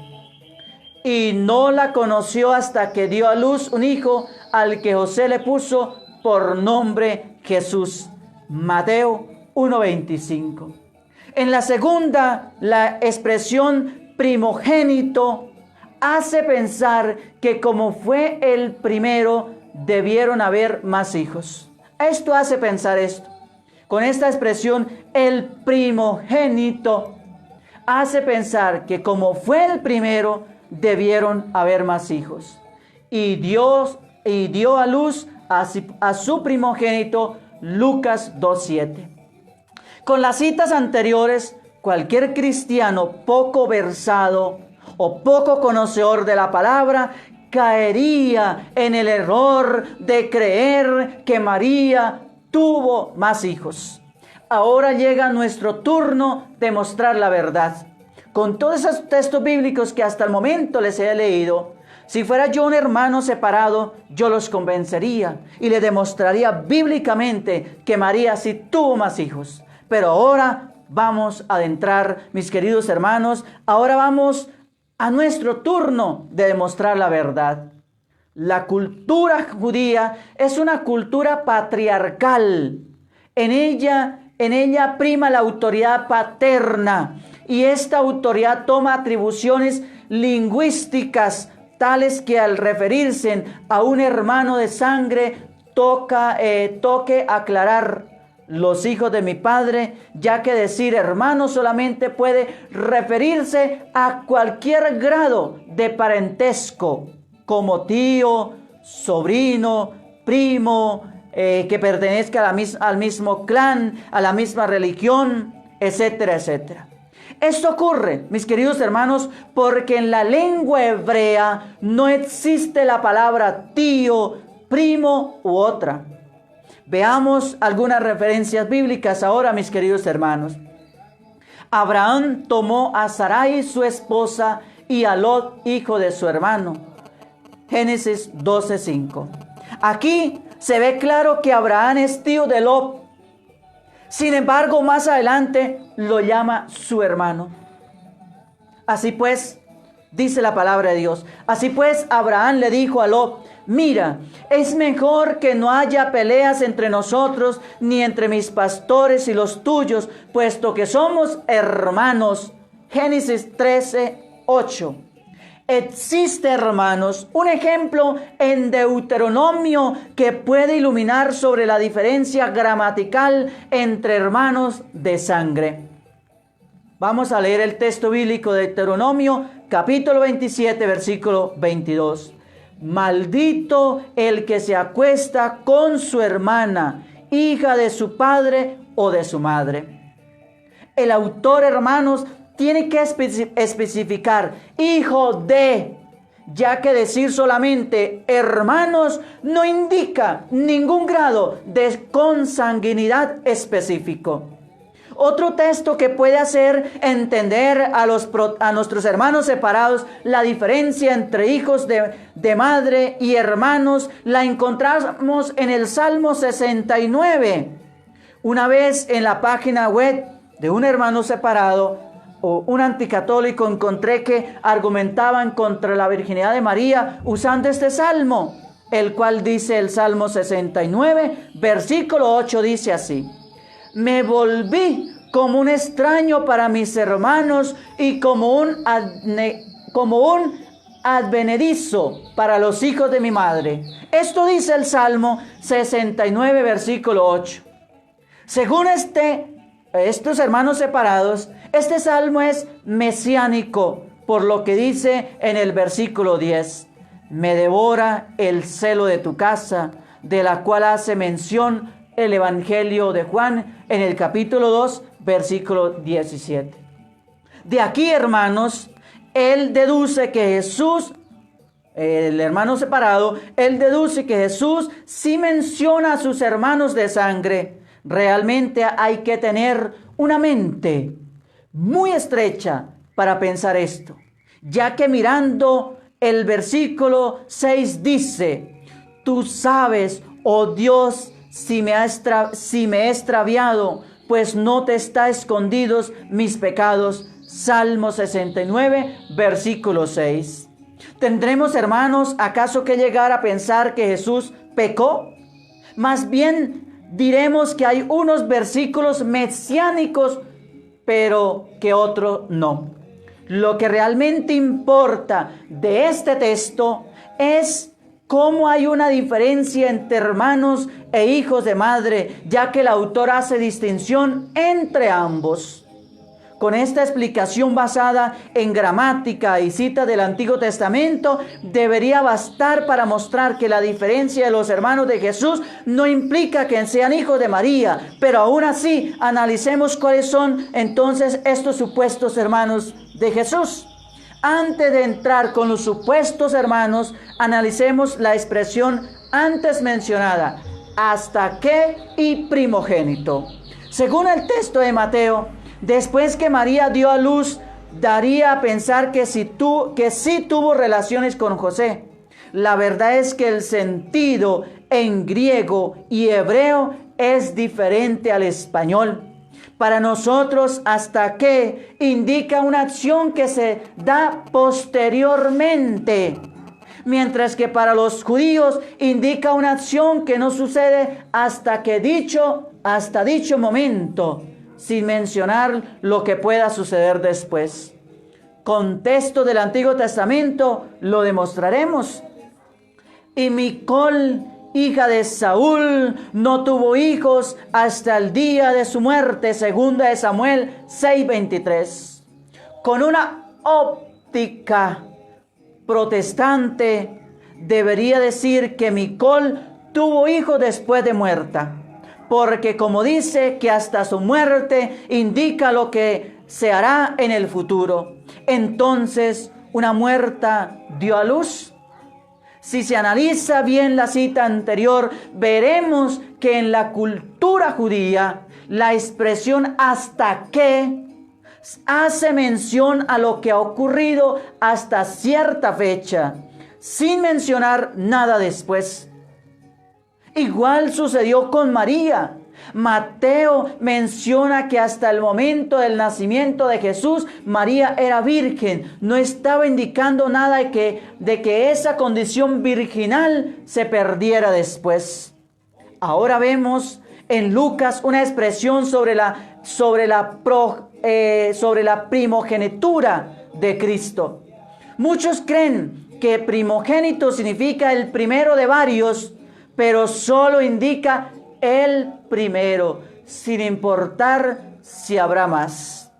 Y no la conoció hasta que dio a luz un hijo al que José le puso por nombre Jesús. Mateo 1:25. En la segunda, la expresión primogénito hace pensar que como fue el primero, debieron haber más hijos. Esto hace pensar esto. Con esta expresión, el primogénito, hace pensar que como fue el primero, debieron haber más hijos. Y dio a luz a su primogénito, Lucas 2:7. Con las citas anteriores, cualquier cristiano poco versado o poco conocedor de la palabra caería en el error de creer que María tuvo más hijos. Ahora llega nuestro turno de mostrar la verdad. Con todos esos textos bíblicos que hasta el momento les he leído, si fuera yo un hermano separado, yo los convencería y le demostraría bíblicamente que María sí tuvo más hijos. Pero ahora vamos a adentrar, mis queridos hermanos, ahora vamos a nuestro turno de demostrar la verdad. La cultura judía es una cultura patriarcal. En ella prima la autoridad paterna, y esta autoridad toma atribuciones lingüísticas tales que al referirse a un hermano de sangre toque aclarar: los hijos de mi padre, ya que decir hermano solamente puede referirse a cualquier grado de parentesco, como tío, sobrino, primo, que pertenezca al mismo clan, a la misma religión, etcétera, etcétera. Esto ocurre, mis queridos hermanos, porque en la lengua hebrea no existe la palabra tío, primo u otra. Veamos algunas referencias bíblicas ahora, mis queridos hermanos. Abraham tomó a Sarai su esposa y a Lot, hijo de su hermano. Génesis 12:5. Aquí se ve claro que Abraham es tío de Lot. Sin embargo, más adelante lo llama su hermano. Así pues, dice la palabra de Dios, así pues Abraham le dijo a Lot: mira, es mejor que no haya peleas entre nosotros, ni entre mis pastores y los tuyos, puesto que somos hermanos. Génesis 13:8. Existe, hermanos, un ejemplo en Deuteronomio que puede iluminar sobre la diferencia gramatical entre hermanos de sangre. Vamos a leer el texto bíblico de Deuteronomio, capítulo 27, versículo 22. Maldito el que se acuesta con su hermana, hija de su padre o de su madre. El autor, hermanos, tiene que especificar hijo de, ya que decir solamente hermanos no indica ningún grado de consanguinidad específico. Otro texto que puede hacer entender a nuestros hermanos separados la diferencia entre hijos de madre y hermanos la encontramos en el Salmo 69. Una vez en la página web de un hermano separado o un anticatólico encontré que argumentaban contra la virginidad de María usando este salmo, el cual dice el Salmo 69, versículo 8, dice así: me volví como un extraño para mis hermanos y como un advenedizo para los hijos de mi madre. Esto dice el Salmo 69, versículo 8. Según estos hermanos separados, este salmo es mesiánico, por lo que dice en el versículo 10: me devora el celo de tu casa, de la cual hace mención el Evangelio de Juan en el capítulo 2, versículo 17. De aquí, hermanos, él deduce que Jesús, el hermano separado, él deduce que Jesús sí menciona a sus hermanos de sangre. Realmente hay que tener una mente muy estrecha para pensar esto, ya que mirando el versículo 6 dice: tú sabes, oh Dios, si me he extraviado, pues no te está escondidos mis pecados. Salmo 69, versículo 6. ¿Tendremos, hermanos, acaso que llegar a pensar que Jesús pecó? Más bien diremos que hay unos versículos mesiánicos, pero que otros no. Lo que realmente importa de este texto es cómo hay una diferencia entre hermanos e hijos de madre, ya que el autor hace distinción entre ambos. Con esta explicación basada en gramática y cita del Antiguo Testamento, debería bastar para mostrar que la diferencia de los hermanos de Jesús no implica que sean hijos de María, pero aún así analicemos cuáles son entonces estos supuestos hermanos de Jesús. Antes de entrar con los supuestos hermanos, analicemos la expresión antes mencionada, hasta que y primogénito. Según el texto de Mateo, después que María dio a luz, daría a pensar que sí tuvo relaciones con José. La verdad es que el sentido en griego y hebreo es diferente al español. Para nosotros, hasta que indica una acción que se da posteriormente, mientras que para los judíos indica una acción que no sucede hasta dicho momento, sin mencionar lo que pueda suceder después. Con texto del Antiguo Testamento lo demostraremos. Y Micol, hija de Saúl, no tuvo hijos hasta el día de su muerte, segunda de Samuel 6:23. Con una óptica protestante, debería decir que Micol tuvo hijos después de muerta, porque como dice que hasta su muerte indica lo que se hará en el futuro. Entonces, ¿una muerta dio a luz? Si se analiza bien la cita anterior, veremos que en la cultura judía, la expresión hasta que hace mención a lo que ha ocurrido hasta cierta fecha, sin mencionar nada después. Igual sucedió con María. Mateo menciona que hasta el momento del nacimiento de Jesús, María era virgen. No estaba indicando nada de que esa condición virginal se perdiera después. Ahora vemos en Lucas una expresión sobre la primogenitura de Cristo. Muchos creen que primogénito significa el primero de varios, pero solo indica el primero, sin importar si habrá más.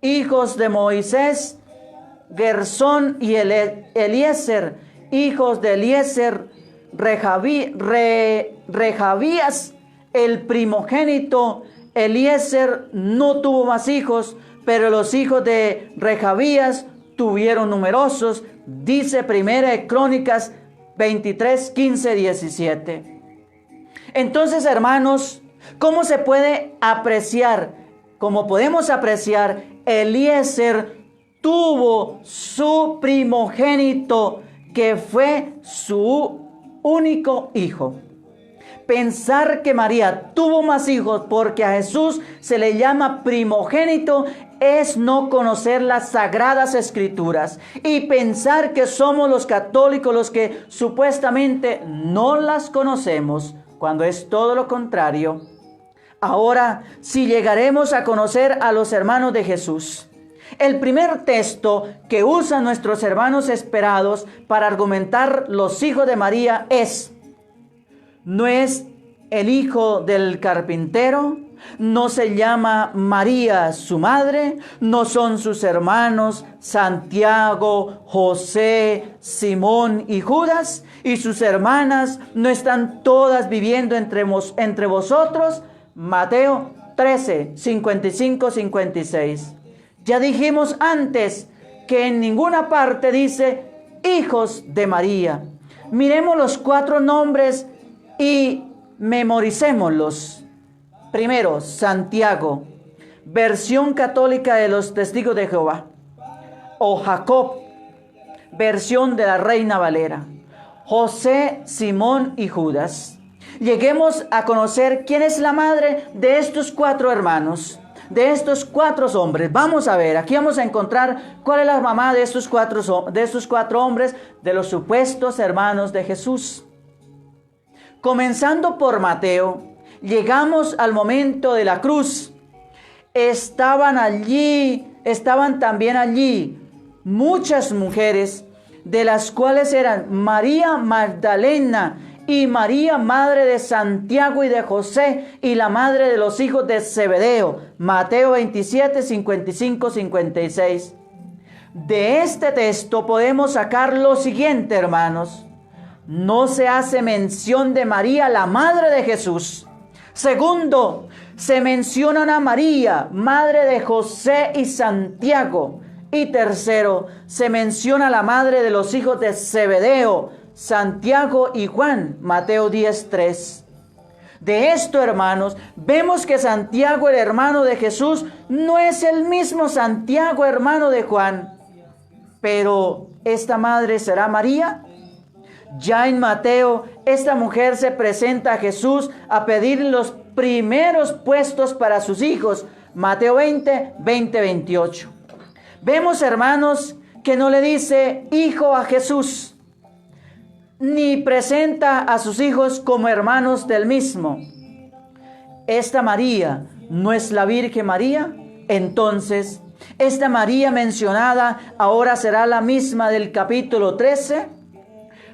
Hijos de Moisés, Gersón y Eliezer. Hijos de Eliezer, Rehabías, el primogénito. Eliezer no tuvo más hijos, pero los hijos de Rehabías tuvieron numerosos. Dice Primera de Crónicas 23, 15, 17. Entonces, hermanos, ¿cómo se puede apreciar? Como podemos apreciar, Eliezer tuvo su primogénito, que fue su único hijo. Pensar que María tuvo más hijos porque a Jesús se le llama primogénito es no conocer las sagradas escrituras, y pensar que somos los católicos los que supuestamente no las conocemos, cuando es todo lo contrario. Ahora, si llegaremos a conocer a los hermanos de Jesús, el primer texto que usan nuestros hermanos esperados para argumentar los hijos de María es: no es el hijo del carpintero, no se llama María su madre, no son sus hermanos Santiago, José, Simón y Judas, y sus hermanas no están todas viviendo entre vosotros. Mateo 13, 55, 56. Ya dijimos antes que en ninguna parte dice hijos de María. Miremos los 4 nombres y memoricémoslos. Primero, Santiago, versión católica de los Testigos de Jehová. O Jacob, versión de la Reina Valera. José, Simón y Judas. Lleguemos a conocer quién es la madre de estos 4 hermanos, de estos 4 hombres. Vamos a ver, aquí vamos a encontrar cuál es la mamá de estos 4 hombres, de los supuestos hermanos de Jesús. Comenzando por Mateo, llegamos al momento de la cruz. Estaban también allí muchas mujeres, de las cuales eran María Magdalena y María, madre de Santiago y de José, y la madre de los hijos de Zebedeo. Mateo 27, 55, 56. De este texto podemos sacar lo siguiente, hermanos. No se hace mención de María, la madre de Jesús. Segundo, se menciona a María, madre de José y Santiago. Y tercero, se menciona a la madre de los hijos de Zebedeo, Santiago y Juan. Mateo 10:3. De esto, hermanos, vemos que Santiago, el hermano de Jesús, no es el mismo Santiago, hermano de Juan. Pero, ¿esta madre será María? Ya en Mateo, esta mujer se presenta a Jesús a pedir los primeros puestos para sus hijos. Mateo 20, 28. Vemos, hermanos, que no le dice hijo a Jesús, ni presenta a sus hijos como hermanos del mismo. ¿Esta María no es la Virgen María? Entonces, ¿esta María mencionada ahora será la misma del capítulo 13?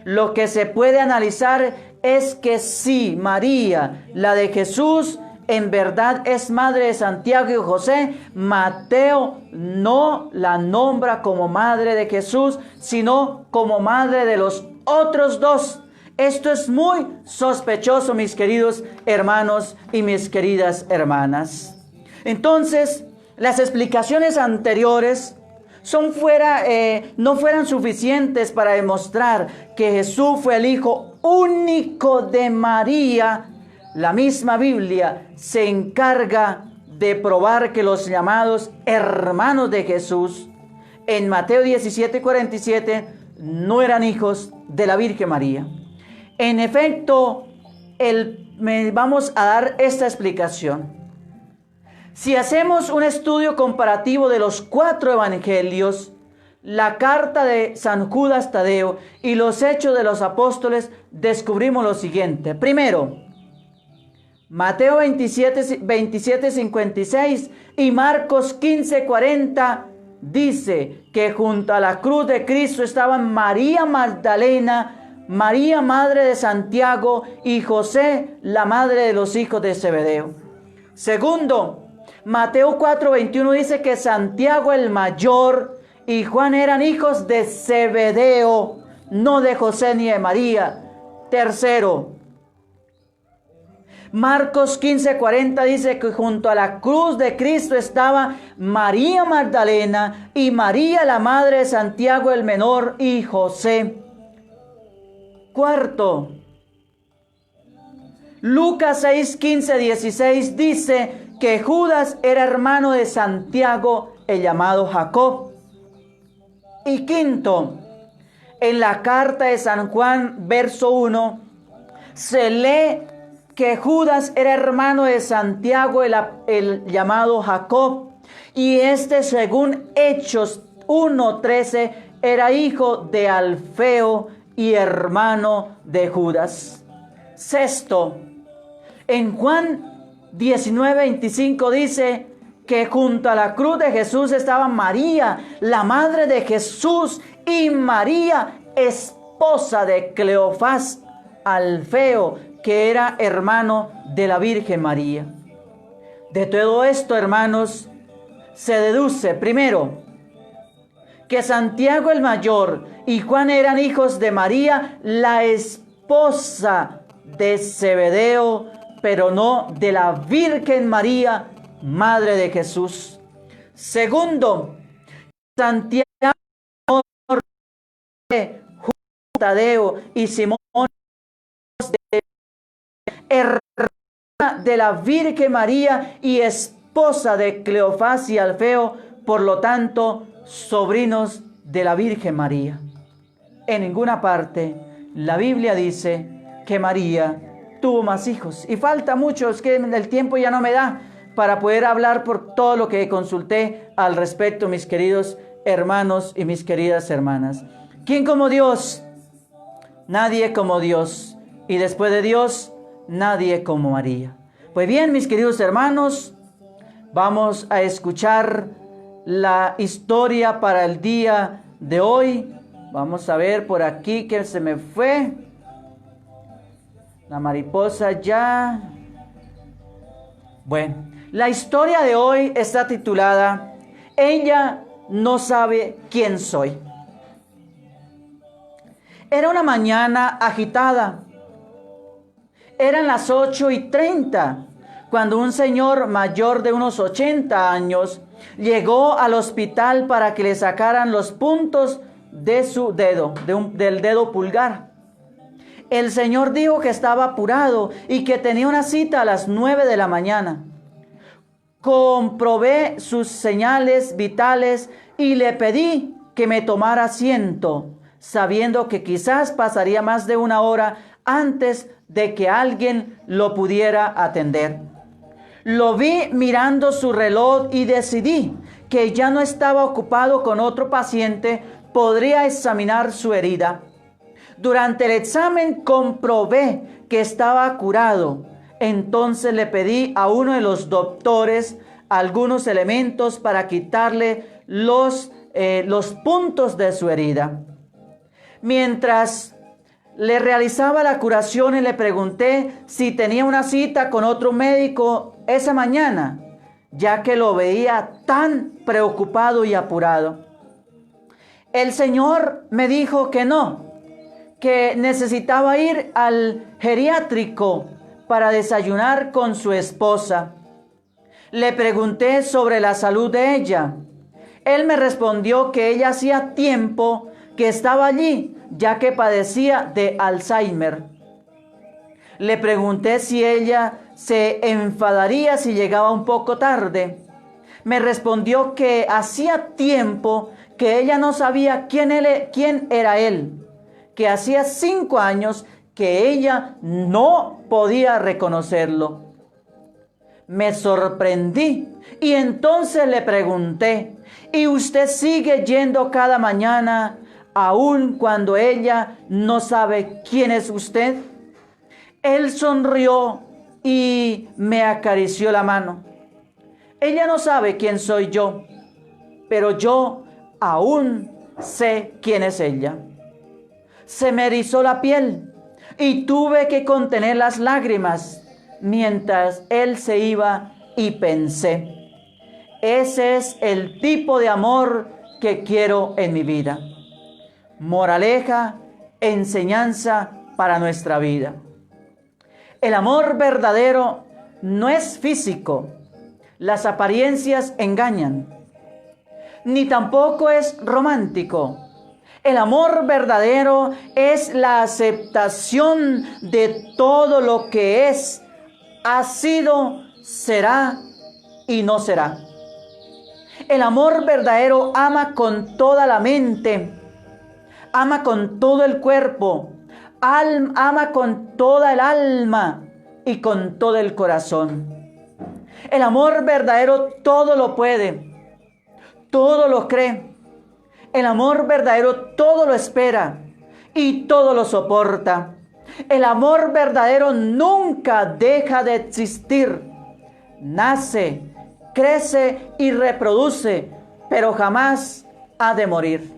Lo que se puede analizar es que sí, María, la de Jesús, en verdad es madre de Santiago y José. Mateo no la nombra como madre de Jesús, sino como madre de los otros 2. Esto es muy sospechoso, mis queridos hermanos y mis queridas hermanas. Entonces, las explicaciones anteriores no fueran suficientes para demostrar que Jesús fue el hijo único de María. La misma Biblia se encarga de probar que los llamados hermanos de Jesús en Mateo 17:47 no eran hijos de la Virgen María. En efecto, vamos a dar esta explicación. Si hacemos un estudio comparativo de los 4 evangelios, la carta de San Judas Tadeo y los hechos de los apóstoles, descubrimos lo siguiente. Primero, Mateo 27:56 y Marcos 15:40 dice que junto a la cruz de Cristo estaban María Magdalena, María madre de Santiago y José, la madre de los hijos de Zebedeo. Segundo, Mateo 4:21 dice que Santiago el mayor y Juan eran hijos de Zebedeo, no de José ni de María. Tercero, Marcos 15:40 dice que junto a la cruz de Cristo estaba María Magdalena y María la madre de Santiago el menor y José. Cuarto, Lucas 6:15-16 dice que Judas era hermano de Santiago, el llamado Jacob. Y quinto, en la carta de San Juan, verso 1, se lee que Judas era hermano de Santiago, el llamado Jacob. Y según Hechos 1:13, era hijo de Alfeo y hermano de Judas. Sexto, en Juan 19:25 dice que junto a la cruz de Jesús estaba María, la madre de Jesús, y María, esposa de Cleofás, Alfeo, que era hermano de la Virgen María. De todo esto, hermanos, se deduce, primero, que Santiago el mayor y Juan eran hijos de María, la esposa de Zebedeo, pero no de la Virgen María, madre de Jesús. Segundo, Santiago, Tadeo y Simón, hermana de la Virgen María y esposa de Cleofás y Alfeo, por lo tanto, sobrinos de la Virgen María. En ninguna parte la Biblia dice que María tuvo más hijos. Y falta mucho, es que el tiempo ya no me da para poder hablar por todo lo que consulté al respecto, mis queridos hermanos y mis queridas hermanas. ¿Quién como Dios? Nadie como Dios. Y después de Dios, nadie como María. Pues bien, mis queridos hermanos, vamos a escuchar la historia para el día de hoy. Vamos a ver por aquí que se me fue. La mariposa ya. Bueno, la historia de hoy está titulada Ella no sabe quién soy. Era una mañana agitada. Eran las 8:30 cuando un señor mayor de unos 80 años llegó al hospital para que le sacaran los puntos de su dedo, del dedo pulgar. El señor dijo que estaba apurado y que tenía una cita a las 9 de la mañana. Comprobé sus señales vitales y le pedí que me tomara asiento, sabiendo que quizás pasaría más de una hora antes de que alguien lo pudiera atender. Lo vi mirando su reloj y decidí que ya no estaba ocupado con otro paciente, podría examinar su herida. Durante el examen comprobé que estaba curado. Entonces le pedí a uno de los doctores algunos elementos para quitarle los puntos de su herida. Mientras le realizaba la curación y le pregunté si tenía una cita con otro médico esa mañana, ya que lo veía tan preocupado y apurado. El señor me dijo que no, que necesitaba ir al geriátrico para desayunar con su esposa. Le pregunté sobre la salud de ella. Él me respondió que ella hacía tiempo que estaba allí, ya que padecía de Alzheimer. Le pregunté si ella se enfadaría si llegaba un poco tarde. Me respondió que hacía tiempo que ella no sabía quién era él, que hacía 5 años que ella no podía reconocerlo. Me sorprendí y entonces le pregunté, ¿y usted sigue yendo cada mañana aun cuando ella no sabe quién es usted? Él sonrió y me acarició la mano. Ella no sabe quién soy yo, pero yo aún sé quién es ella. Se me erizó la piel y tuve que contener las lágrimas mientras él se iba y pensé, ese es el tipo de amor que quiero en mi vida. Moraleja, enseñanza para nuestra vida. El amor verdadero no es físico, las apariencias engañan, ni tampoco es romántico. El amor verdadero es la aceptación de todo lo que es, ha sido, será y no será. El amor verdadero ama con toda la mente, ama con todo el cuerpo, ama con toda el alma y con todo el corazón. El amor verdadero todo lo puede, todo lo cree. El amor verdadero todo lo espera y todo lo soporta. El amor verdadero nunca deja de existir. Nace, crece y reproduce, pero jamás ha de morir.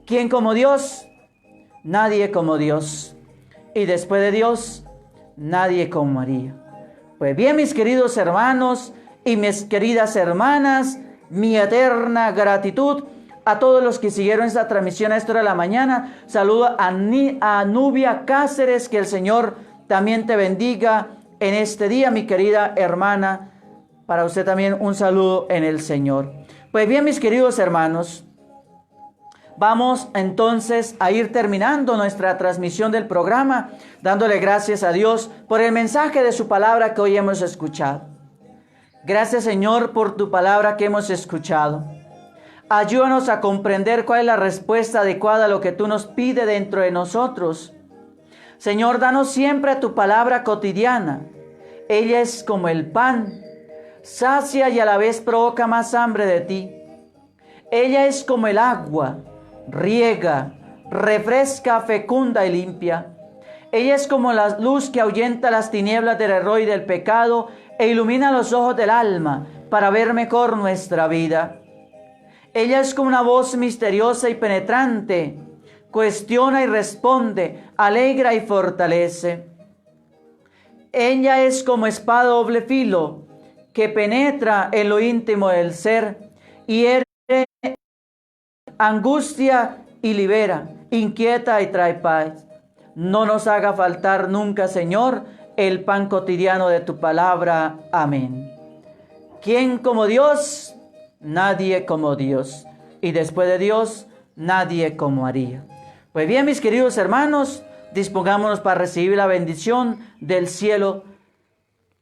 ¿Quién como Dios? Nadie como Dios. Y después de Dios, nadie como María. Pues bien, mis queridos hermanos y mis queridas hermanas, mi eterna gratitud a todos los que siguieron esta transmisión a esta hora de la mañana. Saludo a Nubia Cáceres, que el Señor también te bendiga en este día, mi querida hermana. Para usted también un saludo en el Señor. Pues bien, mis queridos hermanos, vamos entonces a ir terminando nuestra transmisión del programa, dándole gracias a Dios por el mensaje de su palabra que hoy hemos escuchado. Gracias, Señor, por tu palabra que hemos escuchado. Ayúdanos a comprender cuál es la respuesta adecuada a lo que tú nos pides dentro de nosotros. Señor, danos siempre tu palabra cotidiana. Ella es como el pan, sacia y a la vez provoca más hambre de ti. Ella es como el agua, riega, refresca, fecunda y limpia. Ella es como la luz que ahuyenta las tinieblas del error y del pecado e ilumina los ojos del alma para ver mejor nuestra vida. Ella es como una voz misteriosa y penetrante, cuestiona y responde, alegra y fortalece. Ella es como espada doble filo, que penetra en lo íntimo del ser, hiere, angustia y libera, inquieta y trae paz. No nos haga faltar nunca, Señor, el pan cotidiano de tu palabra. Amén. ¿Quién como Dios? Nadie como Dios. Y después de Dios, nadie como María. Pues bien, mis queridos hermanos, dispongámonos para recibir la bendición del cielo.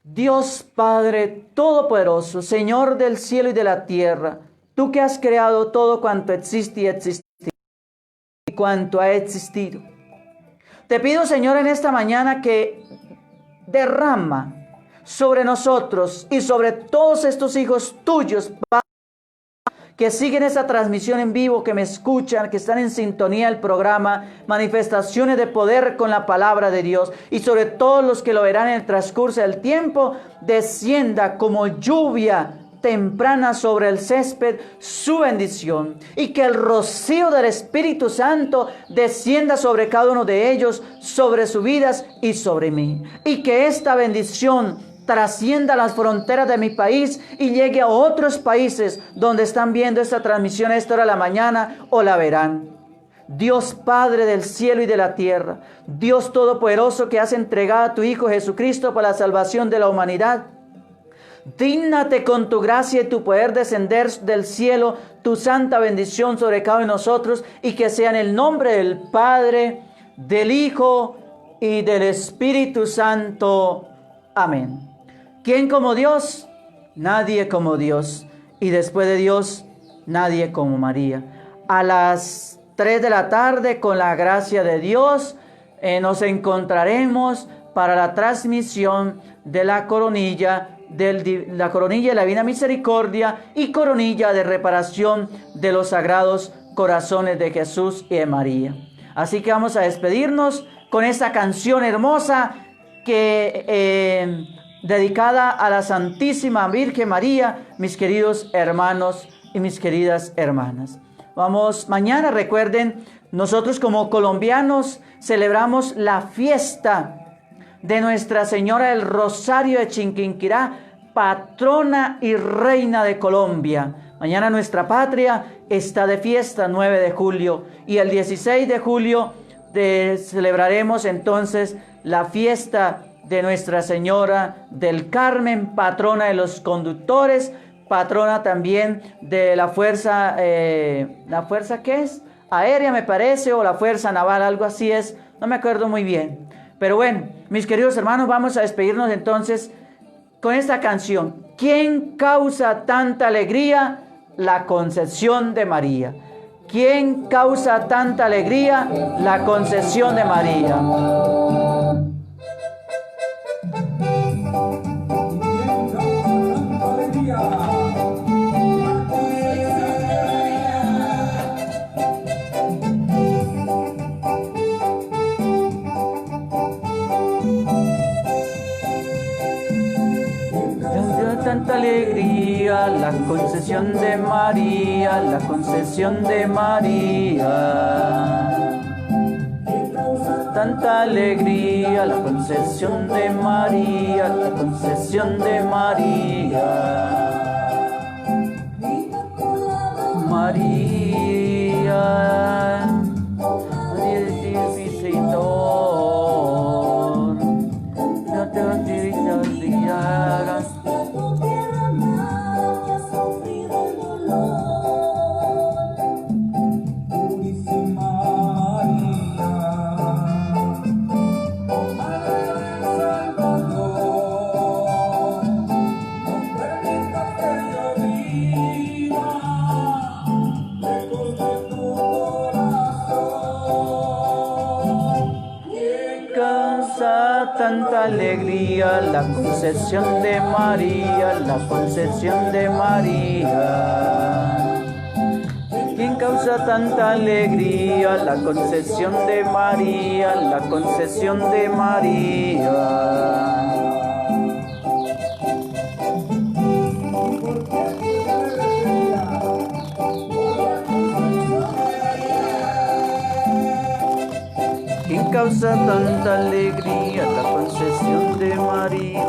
Dios Padre Todopoderoso, Señor del cielo y de la tierra, tú que has creado todo cuanto existe y existirá y cuanto ha existido. Te pido, Señor, en esta mañana que derrama sobre nosotros y sobre todos estos hijos tuyos, que siguen esa transmisión en vivo, que me escuchan, que están en sintonía del programa, manifestaciones de poder con la palabra de Dios, y sobre todos los que lo verán en el transcurso del tiempo, descienda como lluvia temprana sobre el césped su bendición, y que el rocío del Espíritu Santo descienda sobre cada uno de ellos, sobre sus vidas y sobre mí, y que esta bendición trascienda las fronteras de mi país y llegue a otros países donde están viendo esta transmisión a esta hora de la mañana o la verán. Dios Padre del cielo y de la tierra, Dios Todopoderoso que has entregado a tu Hijo Jesucristo para la salvación de la humanidad, dígnate con tu gracia y tu poder descender del cielo tu santa bendición sobre cada uno de nosotros, y que sea en el nombre del Padre, del Hijo y del Espíritu Santo. Amén. ¿Quién como Dios? Nadie como Dios. Y después de Dios, nadie como María. A las 3 de la tarde, con la gracia de Dios, nos encontraremos para la transmisión de la coronilla de la Divina Misericordia y coronilla de reparación de los sagrados corazones de Jesús y de María. Así que vamos a despedirnos con esta canción hermosa que dedicada a la Santísima Virgen María, mis queridos hermanos y mis queridas hermanas. Vamos, mañana recuerden, nosotros como colombianos celebramos la fiesta de Nuestra Señora del Rosario de Chiquinquirá, patrona y reina de Colombia. Mañana nuestra patria está de fiesta, 9 de julio, y el 16 de julio celebraremos entonces la fiesta de Nuestra Señora del Carmen, patrona de los conductores, patrona también de la fuerza, ¿la fuerza qué es? Aérea me parece, o la fuerza naval, algo así es, no me acuerdo muy bien. Pero bueno, mis queridos hermanos, vamos a despedirnos entonces con esta canción. ¿Quién causa tanta alegría? La concepción de María. ¿Quién causa tanta alegría? La concepción de María. Tanta alegría, la concesión de María, la concesión de María. Tanta alegría, la concesión de María, la concesión de María. María, María es Señor, no te olvides. Tanta alegría, la concesión de María, la concesión de María. ¿Quién causa tanta alegría? La concesión de María, la concesión de María. ¿Quién causa tanta alegría? La concesión de María.